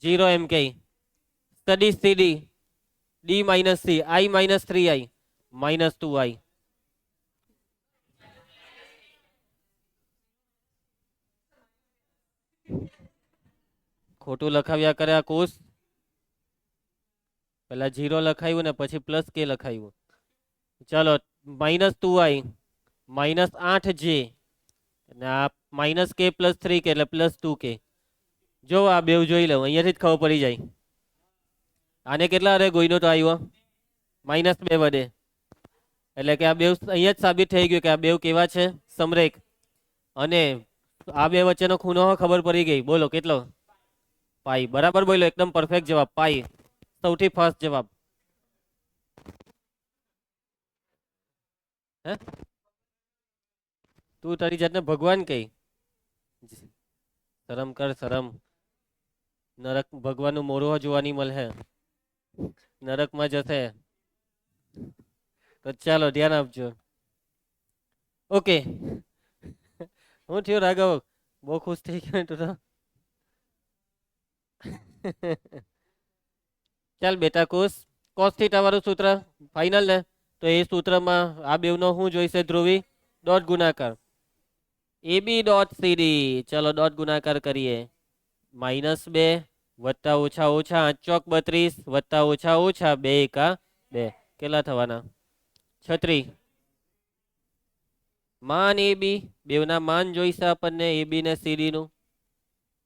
0 એમ કે. સદીશ CD D minus c i minus 3i minus 2i. ખોટું લખાવ્યા કરે આ કોષ. પેલા 0 લખાયું ને પછી પ્લસ કે લખાયું. ચાલો માઇનસ 2i માઇનસ 8j અને આ માઇનસ કે પ્લસ 3k એટલે પ્લસ 2k. જો આ બે જોઈ લઉં, અહીંયાથી જ ખબર પડી જાય. આને કેટલા અરે ગોઈનો તો આવ્યો? -2 વડે. એટલે કે આ બે અહીંયા જ સાબિત થઈ ગયું કે આ બે કેવા છે? સમરેખ. અને આ બે વચ્ચેનો ખૂણો ખબર પડી ગઈ. બોલો કેટલો? પાઈ. બરાબર બોલો, એકદમ પરફેક્ટ જવાબ પાઈ. સૌથી ફર્સ્ટ જવાબ. હે, તું તારી જાતને ભગવાન કઈ? શરમ કર, શરમ. નરક ભગવાનનું મોઢું જોવાની મળે, નરકમાં જશે. તો ચાલો ધ્યાન આપજો. ઓકે. હું થયો રાઘવ? બહુ ખુશ થઈ ગયો તું તો. ચાલ બેટા ખુશ. કોસ થીટા વાળું સૂત્ર ફાઇનલ ને? તો એ સૂત્રમાં આ બેવનો શું જોઈશે ધ્રુવી? ડોટ ગુણાકાર. એ બી ડોટ સીડી. ચલો ડોટ ગુણાકાર કરીએ. -2 વત્તા ઓછા ઓછા 8 ચોક 32 વત્તા ઓછા ઓછા 2 એકા 2. કેટલા થવાના? 36. માન એ બી, બેવના માન જોઈશે આપણને એ બી ને સીડી નું.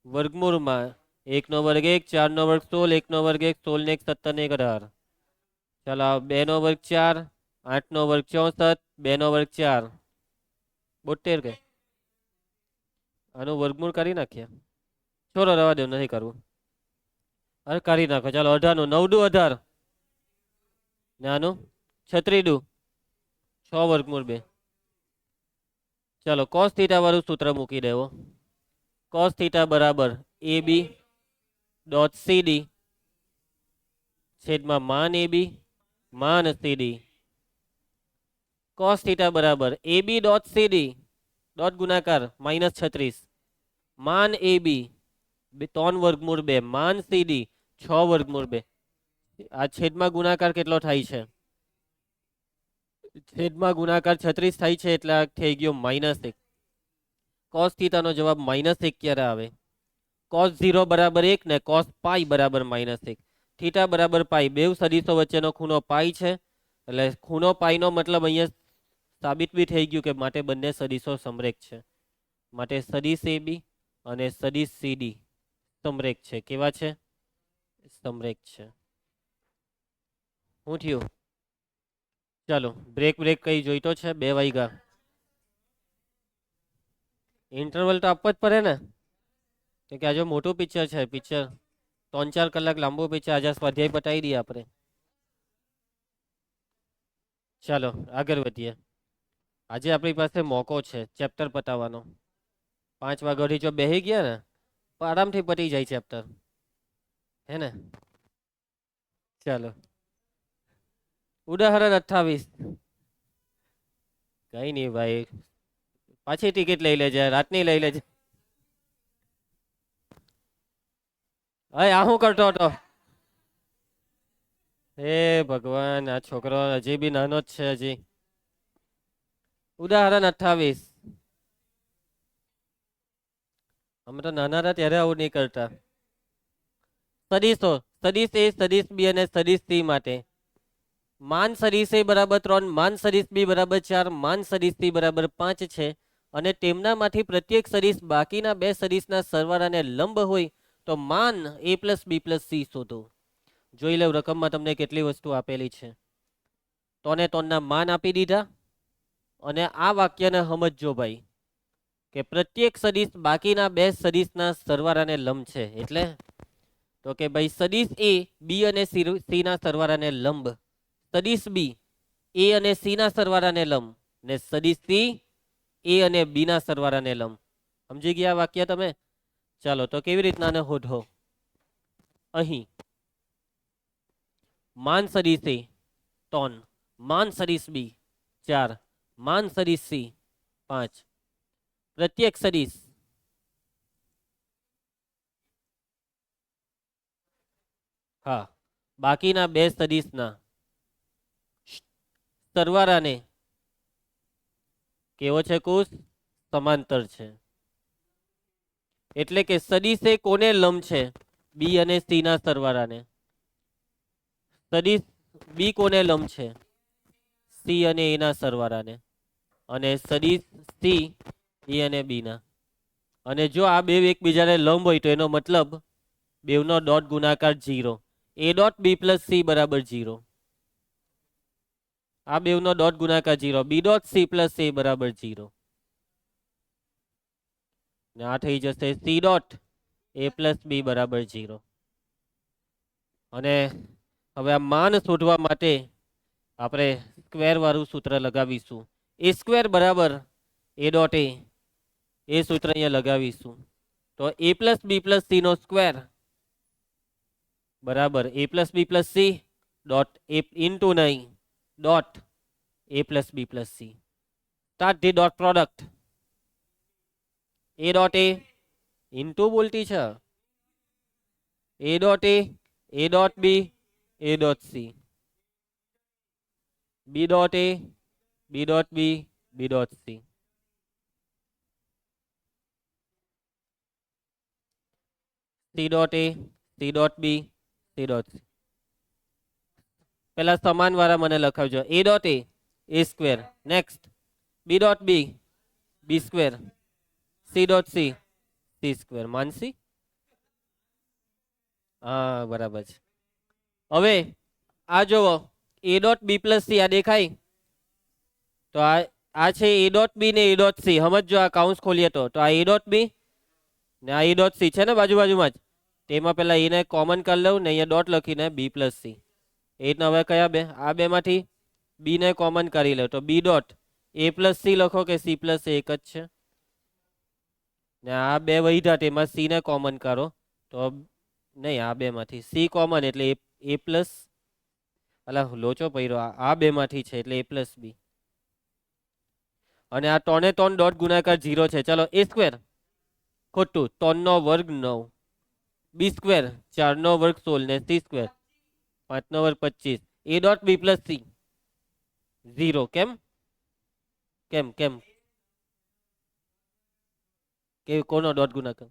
વર્ગમૂળમાં 1 નો વર્ગ 1, 4 નો વર્ગ 16, 1 નો વર્ગ 1, 16 ને 1 17 ને 1 18. ચાલો 2 નો વર્ગ 4, 8 નો વર્ગ 64, 2 નો વર્ગ 4 72 કે. આનું વર્ગમૂળ કરી નાખીએ. છોડો, રવા દો, નથી કરવું. અરે કરી નાખો. ચાલો 18 નું 9 દુ 18 ને આનું 36 દુ 6 વર્ગમૂળ 2. ચાલો કોસ થીટા વાળું સૂત્ર મૂકી દેવો. કોસ થીટા બરાબર એ બી ડોટ સીડી છેદમાં માન એ બી માન સીડી. કોસ થીટા બરાબર એ બી ડોટ સીડી ડોટ ગુણાકાર -36 માન એ બી 3 વર્ગમૂળ 2 માન સીડી 6 વર્ગમૂળ 2. આ છેદમાં ગુણાકાર કેટલો થાય છે? છેદમાં ગુણાકાર 36 થાય છે એટલે આ થઈ ગયો -1. કોસ થીટાનો જવાબ -1 ક્યારે આવે? કોસ 0 બરાબર 1 ને કોસ પાઈ બરાબર -1. થીટા બરાબર પાઈ, બે સદીશો વચ્ચેનો ખૂણો પાઈ છે. એટલે ખૂણો પાઈનો મતલબ અહીંયા સાબિત બી થઈ ગયું કે માટે બંને સદીશો સમરેખ છે. માટે સદીશ એ બી અને સદીશ સીડી સમરેખ છે. કેવા છે? સમરેખ છે. શું થયું? ચાલો બ્રેક કઈ જોઈતો છે? 2 વાગ્યા. ઇન્ટરવલ તો આપવો જ પડે ને, કે આજે મોટું પિક્ચર છે. પિક્ચર 3-4 કલાક લાંબુ પિક્ચર. આજે સ્વાધ્યાય પતાવી દઈએ આપણે. ચાલો આગળ વધીએ. આજે આપણી પાસે મોકો છે ચેપ્ટર પતાવવાનો. 5 વાગ્યાથી જો બેહી ગયા ને તો આરામથી પતી જાય ચેપ્ટર, હે ને? ચાલો ઉદાહરણ 28. કઈ નહીં ભાઈ, પાછી ટિકિટ લઈ લેજે, રાતની લઈ લેજે. અય આ શું કરતો હતો? હે ભગવાન, આ છોકરો હજી બી નાનો જ છે હજી. ઉદાહરણ 28. અમે તો નાના હતા ત્યારે આવું નહીં કરતા. સદીશો, સદીશ એ, સદીશ બી અને સદીશ સી માટે માન સદીશ એ બરાબર 3, માન સદીશ બી બરાબર 4, માન સદીશ સી બરાબર 5 છે અને તેમનામાંથી પ્રત્યેક સદીશ બાકીના બે સદીશના સરવાળાને લંબ હોય તો માન એ પ્લસ બી પ્લસ સી શોધો. જોઈ લો રકમમાં તમને કેટલી વસ્તુ આપેલી છે. તોને તોનના માન આપી દીધા અને આ વાક્યને સમજજો ભાઈ કે પ્રત્યેક સદીશ બાકીના બે સદીશના સરવાળાને લંબ છે. એટલે તો કે ભાઈ સદીશ એ બી અને સી ના સરવાળાને લંબ, સદીશ બી એ અને સી ના સરવાળાને લંબ ને સદીશ સી એ અને બી ના સરવાળાને લંબ. સમજી ગયા વાક્ય તમે? ચાલો તો કેવી રીતના ને શોધો. અહીં માન સદીશ એ 3, માન સદીશ બી 4, માન સદીશ સી 5, પ્રત્યેક સદીશ હા બાકીના બે સદીશના સરવાળાને કેવો છે કુશ? સમાંતર છે. એટલે કે સદીશ એ કોને લંબ છે? બી અને સી ના સરવાળાને. સદીશ બી કોને લંબ છે? સી અને એ ના સરવાળાને. અને સદીશ સી એ અને બી ના. અને જો આ બે એકબીજાને લંબ હોય તો એનો મતલબ બેવનો ડોટ ગુણાકાર 0. A dot B plus C બરાબર 0. આ બેવનો ડોટ ગુણાકાર 0. B dot C plus A બરાબર 0. ને આ થઈ જશે સી ડોટ એ પ્લસ બી બરાબર 0. અને હવે આ માન શોધવા માટે આપણે સ્ક્વેર વાળું સૂત્ર લગાવીશું. એ સ્ક્વેર બરાબર એ ડોટ એ સૂત્ર અહીંયા લગાવીશું. તો a plus b plus c નો સ્ક્વેર બરાબર a plus b plus c dot a into 9 dot A plus b plus c. Start the dot product. A dot a into બોલતી છે a dot a dot b a dot c, b dot a b dot b b dot c. C dot a c dot b c dot c. પેલા સમાન વાળા મને લખાવજો. A dot A square, next b dot b square, c dot c square. Mansi હા બરાબર છે. હવે આ જોવો a dot B plus c આ દેખાય તો આ છે એ ડોટ બી ને એ ડોટ સી. સમજો આ કાઉન્સ ખોલીએ તો આ એ ડોટ બી ને આ એ ડોટ સી છે ને બાજુમાં જ. તેમાં પેલા એને કોમન કરી લઉં ને અહીંયા ડોટ લખીને બી પ્લસ સી. એ રીતના હવે કયા બે? આ બેમાંથી બી ને કોમન કરી લો તો બી ડોટ એ પ્લસ સી લખો કે સી પ્લસ એક જ છે ને આ બે વધ્યા તેમાં સી ને કોમન કરો તો નહીં આ બેમાંથી સી કોમન એટલે એ પ્લસ અલા લોચો પડ્યો આ બેમાંથી છે એટલે એ પ્લસ બી. અને આ 3 3 ડોટ ગુણાકાર 0 છે. ચલો એ સ્ક્વેર ખોટું 3 નો વર્ગ 9, બી સ્ક્વેર 4 નો વર્ગ 16 ને સી સ્ક્વેર 5 નો વર્ગ 25. A dot B plus C 0. કેમ કેમ કેમ કે કોનો ડોટ ગુણાકાર?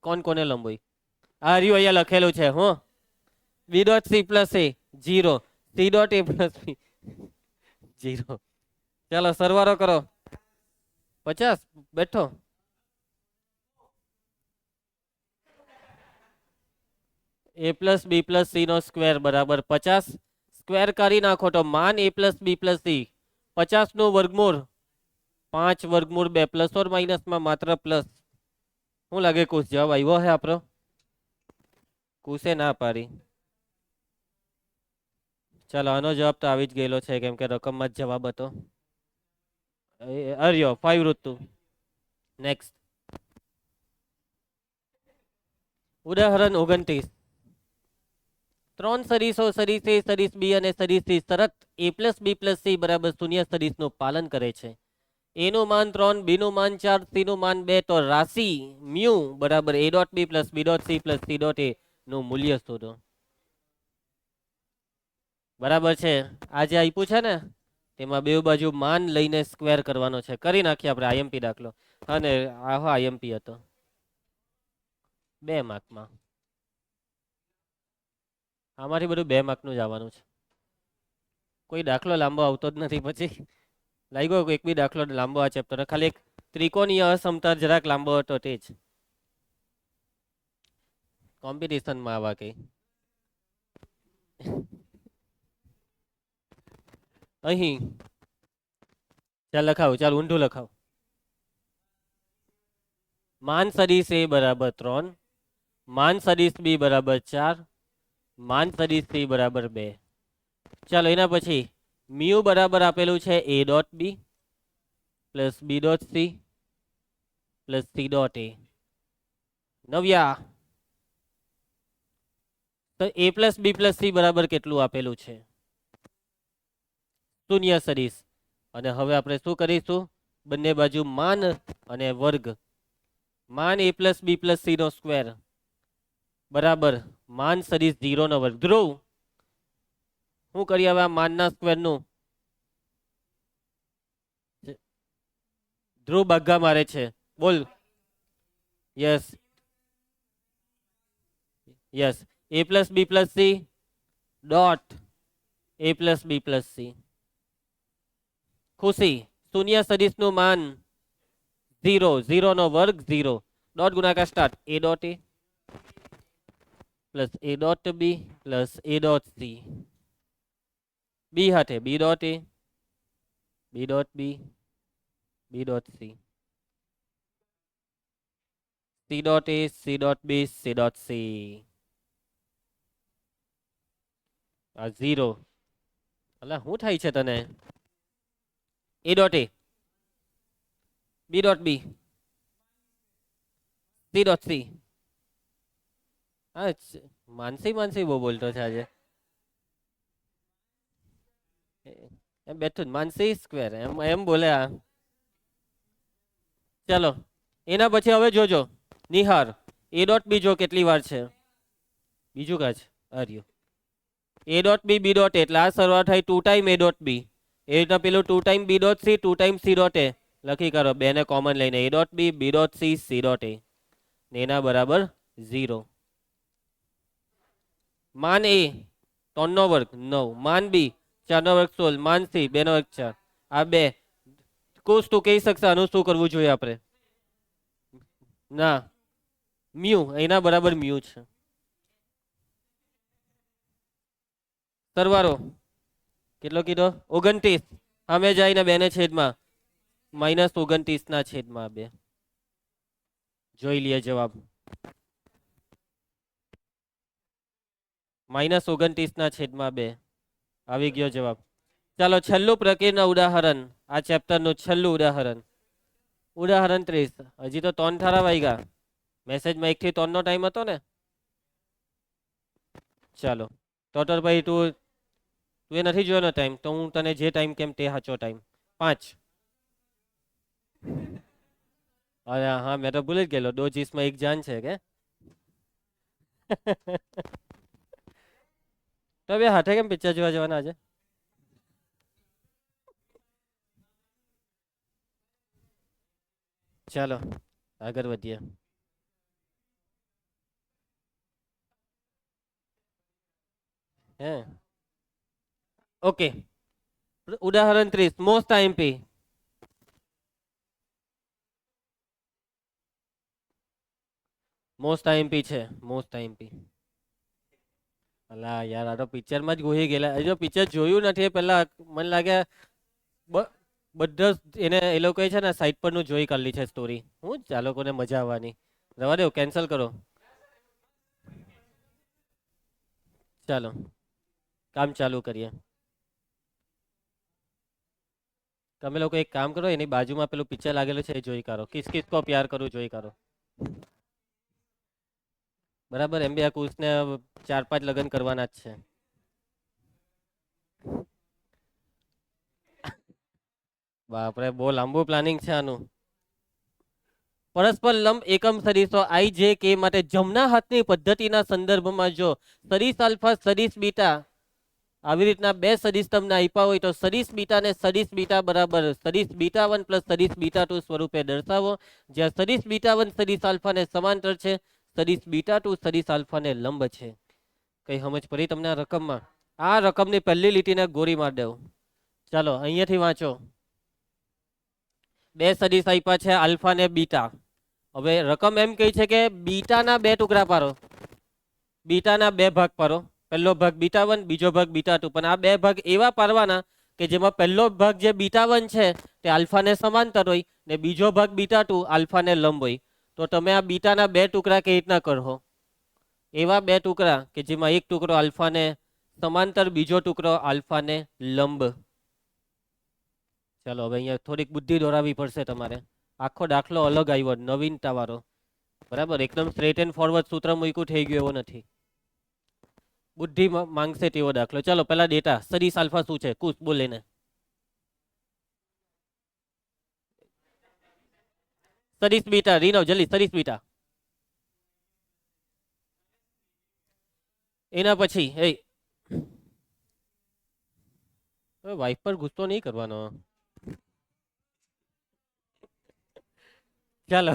કોણ કોને લંબ હોય? આ રહ્યું અહીંયા લખેલું છે હું બી ડોટ સી પ્લસ એ 0, સી ડોટ એ પ્લસ બી 0. ચાલો સરવાળો કરો. 50 બેઠો. એ પ્લસ બી પ્લસ સી નો સ્ક્વેર બરાબર 50. સ્ક્વેર કરી નાખો તો માન એ પ્લસ બી પ્લસ સી 50 નું વર્ગમૂળ 5 વર્ગમૂળ 2 પ્લસ ઓર માઇનસમાં માત્ર પ્લસ. શું લાગે કુશ જવાબ આવ્યો હે આપણો? કુશે ના પાડી. ચાલો આનો જવાબ તો આવી જ ગયેલો છે કેમ કે રકમમાં જ જવાબ હતો. અર્યો 5 ઋતુ. નેક્સ્ટ ઉદાહરણ 29. 3 સદીશો સદીશ A, સદીશ B અને સદીશ C શરત A+B+C બરાબર 0 સદીશનું પાલન કરે છે. A નું માન 3, B નું માન 4, C નું માન 2 તો રાશિ મ્યુ બરાબર A dot B plus B dot C plus C dot A નું મૂલ્ય શોધો. બરાબર છે. આ જે આપ્યું છે ને તેમાં બે બાજુ માન લઈને સ્ક્વેર કરવાનો છે. કરી નાખીએ આપણે આઈએમપી દાખલો. અને આ આઈએમપી હતો 2 માર્કમાં. આમાંથી બધું 2 માર્કનું જ આવવાનું છે. કોઈ દાખલો લાંબો આવતો જ નથી પછી. લાગ્યો એક બી દાખલો લાંબો આ ચેપ્ટર ખાલી એક ત્રિકોણીય અસમતા જરાક લાંબો હતો તે જ કોમ્પિટિશનમાં આવા કઈ અહીં ચાલ લખાવ ચાલ ઊંધું લખાવ. માન સદીશ A બરાબર 3, માન સદીશ B બરાબર 4, માન સદીશ C બરાબર 2. ચાલો એના પછી મ્યુ બરાબર આપેલું છે A dot B plus B dot C plus C dot A. Navya તો A plus B plus C બરાબર કેટલું આપેલું છે? 0 સદીશ. અને હવે આપણે શું કરીશું? બંને બાજુ માન અને વર્ગ. માન A plus B plus C નો સ્ક્વેર બરાબર માન સદીશ 0 નો વર્ગ. ધ્રુવ શું કરીએ હવે આ માનના સ્ક્વેર નું? ધ્રુવ ભાગા મારે છે. બોલ. Yes yes. A plus B plus C dot A plus B plus C. ખુશી 0 સદીશ નું માન 0, 0 નો વર્ગ 0. ડોટ ગુણાકાર start. A dot A plus A dot B plus A dot C. B હાથે B dot A, B dot B, B dot C, C dot A, C dot B, C dot C. આ 0 અલા શું થાય છે તને? A dot A, B dot B, C dot C. હા માનસી બહુ બોલતો છે આજે. એમ બેઠું માનસી સ્ક્વેર એમ બોલે આ. ચાલો એના પછી હવે જોજો નિહાર A ડોટ B જો કેટલી વાર છે. બીજું કાચ આર્યું A dot B B dot એટલે આ સરવાળો થાય 2 ટાઈમ A ડોટ B. એ રીતના પેલું 2 time B dot C 2 time C dot A લખી કાઢો. 2 ને કોમન લઈને A dot B B dot C C dot A ને એના બરાબર 0. માન A 3 નો વર્ગ 9, માન B 4 નો વર્ગ 16, માન C 2 નો વર્ગ 4. આ 2 કુશ તું કહી શકશે આનું શું કરવું જોઈએ આપણે? ના મ્યુ એના બરાબર મ્યુ છે. સરવાળો કેટલો કીધો? 29. સામે જાય ને 2 ને છેદમાં -29 ના છેદમાં 2. જોઈ લઈએ જવાબ. -29 ના છેદમાં 2 આવી ગયો જવાબ. ચાલો છેલ્લું પ્રકીર્ણ ઉદાહરણ આ ચેપ્ટરનું છેલ્લું ઉદાહરણ. ઉદાહરણ 30. હજી તો 3 થારા વાગ્યા. મેસેજમાં 1 થી 3 નો ટાઈમ હતો ને. ચાલો ટોટલ ભાઈ તું એ નથી જોયો ટાઈમ તો હું તને જે ટાઈમ કેમ તે સાચો ટાઈમ 5. અરે હા મેં તો ભૂલી જ ગયેલો. 2 ચીઝમાં 1 જાન છે કે. તો બે હાથે કેમ પિક્ચર જોવા જવાના આજે? ચાલો આગળ વધીએ. હે ઓકે. ઉદાહરણ 30 મોસ્ટ આઈએમપી. મોસ્ટ આઈએમપી છે. Most IMP. અલા યાર આ તો પિક્ચરમાં જ ઘોઈ ગયેલા. હજુ પિક્ચર જોયું નથી પેલા મને લાગે બધા એને એ લોકો છે ને સાઈટ પરનું જોઈ કાઢલી છે સ્ટોરી. હું આ લોકોને મજા આવવાની. રવા દો કેન્સલ કરો. ચાલો કામ ચાલુ કરીએ. તમે લોકો એક કામ કરો, એની બાજુમાં પેલું પિક્ચર લાગેલું છે એ જોઈ કાઢો. કિસ કિસ કો પ્યાર કરું જોઈ કાઢો. બરાબર, એમ બી આ કુશને 4-5 લગ્ન કરવાના જ છે. બાપરે, બહુ લાંબુ પ્લાનિંગ છે આનું. પરસ્પર લંબ એકમ સદીશો આઈ જે કે માટે જમણા હાથની પદ્ધતિના સંદર્ભમાં જો સદીશ આલ્ફા સદીશ બીટા આવી રીતના બે સદીશ તમને આપ્યા હોય તો સદીશ બીટા ને સદીશ બીટા બરાબર સદીશ બીટા 1 પ્લસ સદીશ બીટા 2 સ્વરૂપે દર્શાવો, જ્યાં સદીશ બીટા 1 સદીશ આલ્ફા ને સમાંતર છે, સદીશ બીટા 2 સદીશ આલ્ફા ને લંબ છે. કઈ સમજ પડી તમને આ રકમમાં? આ રકમની પહેલી લીટીને ગોળી માર દેવું. ચાલો અહીંયાથી વાંચો. બે સદીશ આપ્યા છે આલ્ફા ને બીટા. હવે રકમ એમ કહી છે કે બીટાના બે ટુકડા પાડો, બીટાના બે ભાગ પાડો. પહેલો ભાગ બીટા 1, બીજો ભાગ બીટા 2. પણ આ બે ભાગ એવા પાડવાના કે જેમાં પહેલો ભાગ જે બીટા 1 છે તે આલ્ફાને સમાંતર હોય ને બીજો ભાગ બીટા 2 આલ્ફાને લંબ હોય. તો તમે આ બીટાના બે ટુકડા કેવી રીતના કરો? એવા બે ટુકડા કે જેમાં એક ટુકડો આલ્ફાને સમાંતર, બીજો ટુકડો આલ્ફાને લંબ. ચાલો હવે અહીંયા થોડીક બુદ્ધિ દોરાવી પડશે તમારે. આખો દાખલો અલગ આવ્યો, નવીનતા વાળો. બરાબર, એકદમ સ્ટ્રેટ એન્ડ ફોરવર્ડ સૂત્ર મૂક્યું થઈ ગયું એવો નથી. બુદ્ધિ માંગશે તેવો દાખલો. ચાલો પેલા ડેટા સદીશ આલ્ફા શું છે કુશ બોલીને. સદીશ બીટા રીનો જલ્દી, સદીશ બીટા. એના પછી વાઇફ પર ગુસ્સો નહીં કરવાનો. ચાલો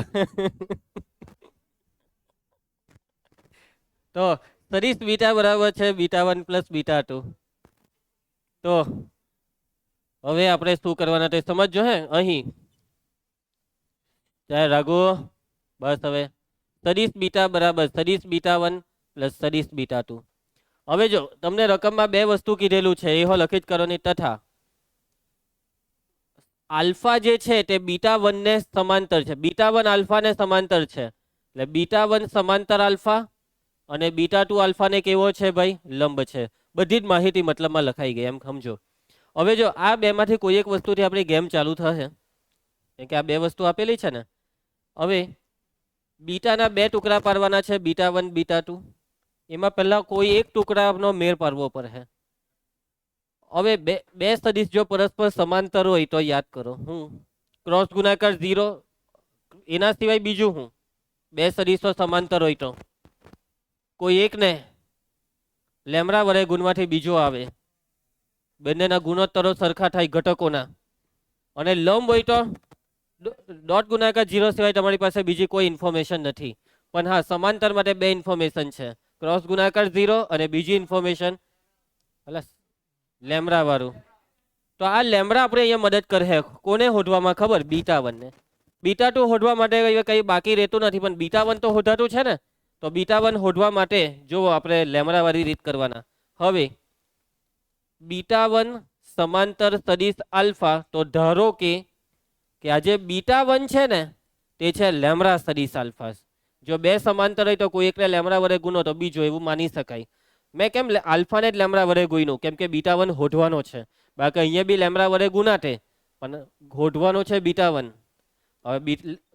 તો સદીશ બીટા બરાબર છે બીટા 1 પ્લસ બીટા 2. તો હવે આપણે શું કરવાના તે સમજો હે. અહીં ચાહે રાઘુ બસ. હવે સદીશ બીટા બરાબર સદીશ બીટા 1 પ્લસ સદીશ બીટા 2. હવે જો તમને રકમમાં બે વસ્તુ કીધેલું છે એ લખી જ કરો ને. તથા આલ્ફા જે છે તે બીટા 1 ને સમાંતર છે. બીટા 1 આલ્ફા ને સમાંતર છે એટલે બીટા 1 સમાંતર આલ્ફા અને બીટા 2 આલ્ફા ને કેવો છે ભાઈ? લંબ છે. બધી જ માહિતી મતલબમાં લખાઈ ગઈ એમ સમજો. હવે જો આ બે માંથી કોઈ એક વસ્તુથી આપણી ગેમ ચાલુ થશે, કેમ કે આ બે વસ્તુ આપેલી છે ને. હવે બીટાના બે ટુકડા પાડવાના છે, બીટા 1 બીટા 2. એમાં પહેલા કોઈ એક ટુકડાનો મેળ પાડવો પડે. હવે બે સદીશ જો પરસ્પર સમાંતર હોય તો યાદ કરો હું ક્રોસ ગુણાકાર 0. એના સિવાય બીજું હું બે સદીશો સમાંતર હોય તો કોઈ એકને લેમડા વડે ગુણવાથી બીજો આવે. બંનેના ગુણોત્તરો સરખા થાય ઘટકોના. અને લંબ હોય તો ડોટ ગુણાકાર 0 સિવાય તમારી પાસે બીજી કોઈ ઇન્ફોર્મેશન નથી. પણ હા, સમાંતર માટે બે ઇન્ફોર્મેશન છે, ક્રોસ ગુણાકાર 0 અને બીજી ઇન્ફોર્મેશન લેમડા વાળું. તો આ લેમડા આપણે અહીંયા મદદ કરે કોને શોધવામાં ખબર? બીટા 1 ને. બીટા 2 શોધવા માટે કઈ બાકી રહેતું નથી, પણ બીટા 1 તો શોધાતું છે ને. તો બીટા 1 શોધવા માટે જો આપણે લેમડા વાળી રીત કરવાના. હવે બીટા 1 સમાંતર સદીશ આલ્ફા. તો ધારો કે આ જે બીટા 1 છે ને તે છે લેમડા સદીશ આલ્ફા. જો બે સમાંતર હોય તો કોઈ એકને લેમડા વડે ગુનો તો બીજો, એવું માની શકાય. મેં કેમ આલ્ફાને જ લેમડા વડે ગુણ્યું? કેમ કે બીટા 1 શોધવાનો છે. બાકી અહીંયા બી લેમડા વડે ગુનાતે, પણ શોધવાનો છે બીટા 1. હવે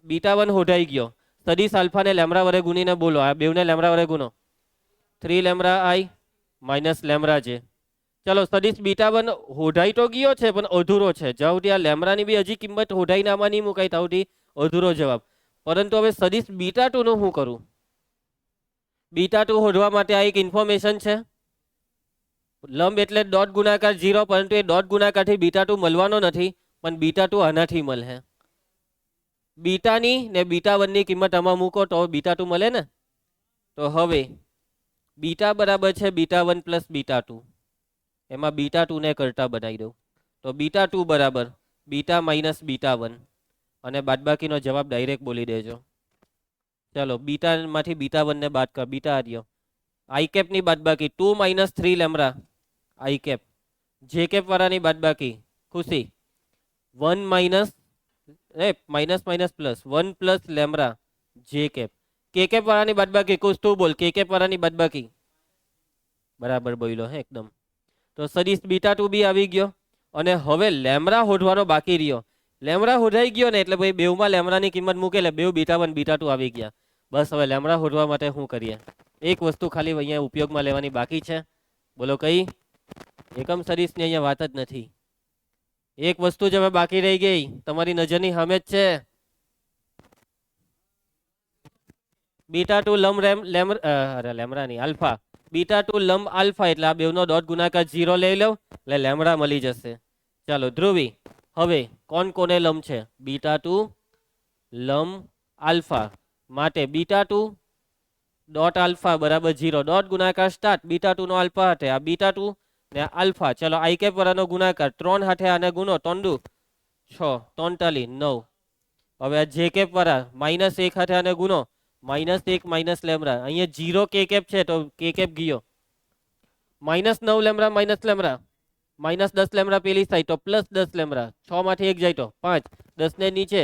બીટા 1 શોધાઈ ગયો. સદીશ આલ્ફાને લેમડા વડે ગુણીને બોલો, આ બેવને લેમડા વડે ગુનો. 3 લેમડા આઈ માઇનસ લેમડા જે. ચલો સદીશ બીટા 1 શોધાઈ તો ગયો છે પણ અધૂરો છે. જ્યાં આ લેમડાની બી હજી કિંમત શોધાઈને આમાં નહીં મુકાય ત્યાંથી અધૂરો જવાબ. પરંતુ હવે સદીશ બીટા 2 નું શું કરું? બીટા 2 શોધવા માટે આ એક ઇન્ફોર્મેશન છે. લંબ એટલે ડોટ ગુણાકાર 0, પરંતુ એ ડોટ ગુણાકારથી બીટા 2 મળવાનો નથી, પણ બીટા 2 આનાથી મળે. બીટાની ને બીટા 1 ની કિંમત આમાં મૂકો તો બીટા 2 મળે ને. તો હવે બીટા બરાબર છે બીટા 1 પ્લસ બીટા 2. એમાં બીટા 2 ને કરતા બનાવી દઉં. તો બીટા 2 બરાબર બીટા માઇનસ બીટા 1. અને બાદબાકીનો જવાબ ડાયરેક્ટ બોલી દેજો. ચાલો બીટામાંથી બીટા 1 ને બાદ કર. બીટા આવ્યો. આઈ કેપ ની બાદબાકી 2 minus 3 lambda i cap. J cap વાળાની બાદબાકી Khushi 1 minus minus minus plus 1 plus lambda j cap. K cap વાળાની બાદબાકી કુશ તું બોલ. કે કેપ વાળાની બાદબાકી બરાબર બોલ્યો હે એકદમ. તો સદીશ બીટા ટુ બી આવી ગયો અને હવે લેમડા હોધવાનો બાકી રહ્યો. લેમડા હોધાઈ ગયો ને એટલે ભાઈ બેવમાં લેમડાની કિંમત મૂકે એટલે બેવ બીટા વન બીટા ટુ આવી ગયા. બસ હવે લેમડા હોધવા માટે શું કરીએ? એક વસ્તુ ખાલી અહીંયા ઉપયોગમાં લેવાની બાકી છે. બોલો કઈ? એકમ સદીશની અહીંયા વાત જ નથી. એક વસ્તુ જ હવે બાકી રહી ગઈ, તમારી નજરની સામે જ છે. બીટા ટુ લંબ લેમડા નહીં આલ્ફા. બીટા ટુ લંબ આલ્ફા એટલે આ બેવનો ડોટ ગુણાકાર 0 લઈ લો એટલે લેમડા મળી જશે. ચાલો ધ્રુવી, હવે કોણ કોને લંબ છે? બીટા ટુ લંબ આલ્ફા માટે બીટા ટુ ડોટ આલ્ફા બરાબર 0. ડોટ ગુણાકાર સ્ટાર્ટ. બીટા ટુ નો આલ્ફા હાથે આ બીટા ટુ ને આલ્ફા. ચલો આઈ કેપ વાળાનો ગુણાકાર 3 હાથે આને ગુનો 3 દુ 6 43 9. હવે આ જે કેપ વાળા -1 હાથે આને ગુનો -1 માઇનસ લેમડા. અહીંયા 0 કે કેપ છે તો કે કેપ ગયો. -9 લેમડા માઇનસ લેમડા -10 લેમડા પેલી સાઈડ તો +10 લેમડા. 6 માંથી 1 જાય તો 5. 10 ને નીચે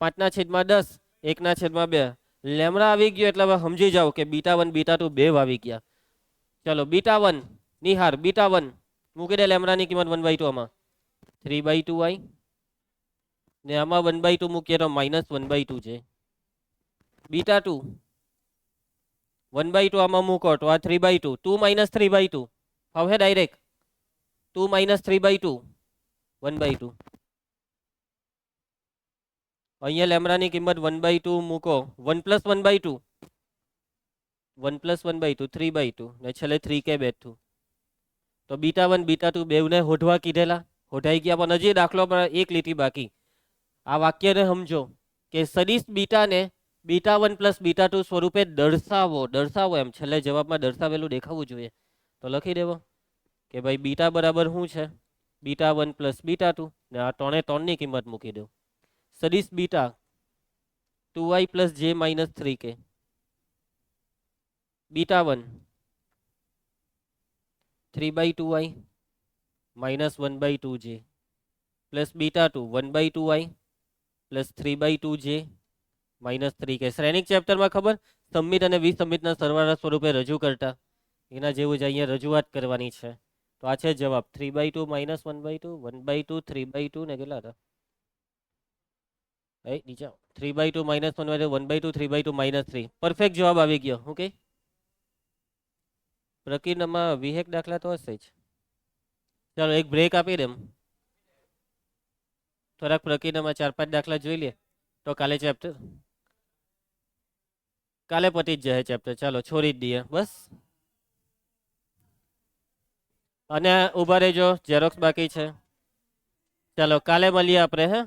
5/10 1/2 લેમડા આવી ગયો. એટલે હવે સમજી જાઓ કે બીટા 1 બીટા 2 બે આવી ગયા. ચલો બીટા 1 નિહાર બીટા 1 મૂકી દે લેમડાની કિંમત 1/2 આમાં 3/2 આવી ને આમાં 1/2 મૂકીએ તો -1/2 છે. બીટા 2 1/2 આમાં મૂકો તો આ 3/2 2 - 3/2 હવે ડાયરેક્ટ 2 - 3/2 1/2. અહીંયા લેમડાની કિંમત 1/2 મૂકો 1 + 1/2 1 + 1/2 3/2 ને છેલ્લે 3 કે બેઠું. તો બીટા 1 બીટા 2 બેવને હોધવા કીધેલા, હોધાઈ ગયા. પણ હજી દાખલો પર એક લીટી બાકી. આ વાક્યને સમજો કે સદીશ બીટાને બીટા 1 + બીટા 2 સ્વરૂપે દર્શાવો એમ છેલ્લે જવાબમાં દર્શાવેલું દેખાવું જોઈએ. તો લખી દેવો કે ભાઈ બીટા બરાબર શું છે? બીટા 1 + બીટા 2 ને આ 3 ની કિંમત મૂકી દો. સદીશ beta 2i + j - 3k. Beta 1 3/2i -1/2j plus beta 2 1/2i + 3/2j -3k. શ્રેણિક ચેપ્ટરમાં ખબર સંમિત અને વિસંમિતના સરવાળા સ્વરૂપે રજૂ કરતા એના જેવું જ અહીંયા રજૂઆત કરવાની છે. તો આ છે જવાબ 3/2 -1/2 1/2 3/2 ને કેટલા હતા? નીચે 3/2 -1/2 1/2 3/2 -3. પરફેક્ટ જવાબ આવી ગયો. ઓકે, પ્રકિરણમાં વિહેક દાખલા તો હશે જ. ચાલો એક બ્રેક આપી દેમ, થોડાક પ્રકિરણમાં 4-5 દાખલા જોઈ લે તો કાલે પતી જ જાય ચેપ્ટર. ચાલો છોડી જ દઈએ બસ. અને ઉભા રહેજો, ઝેરોક્સ બાકી છે. ચાલો કાલે મળીએ આપણે. હે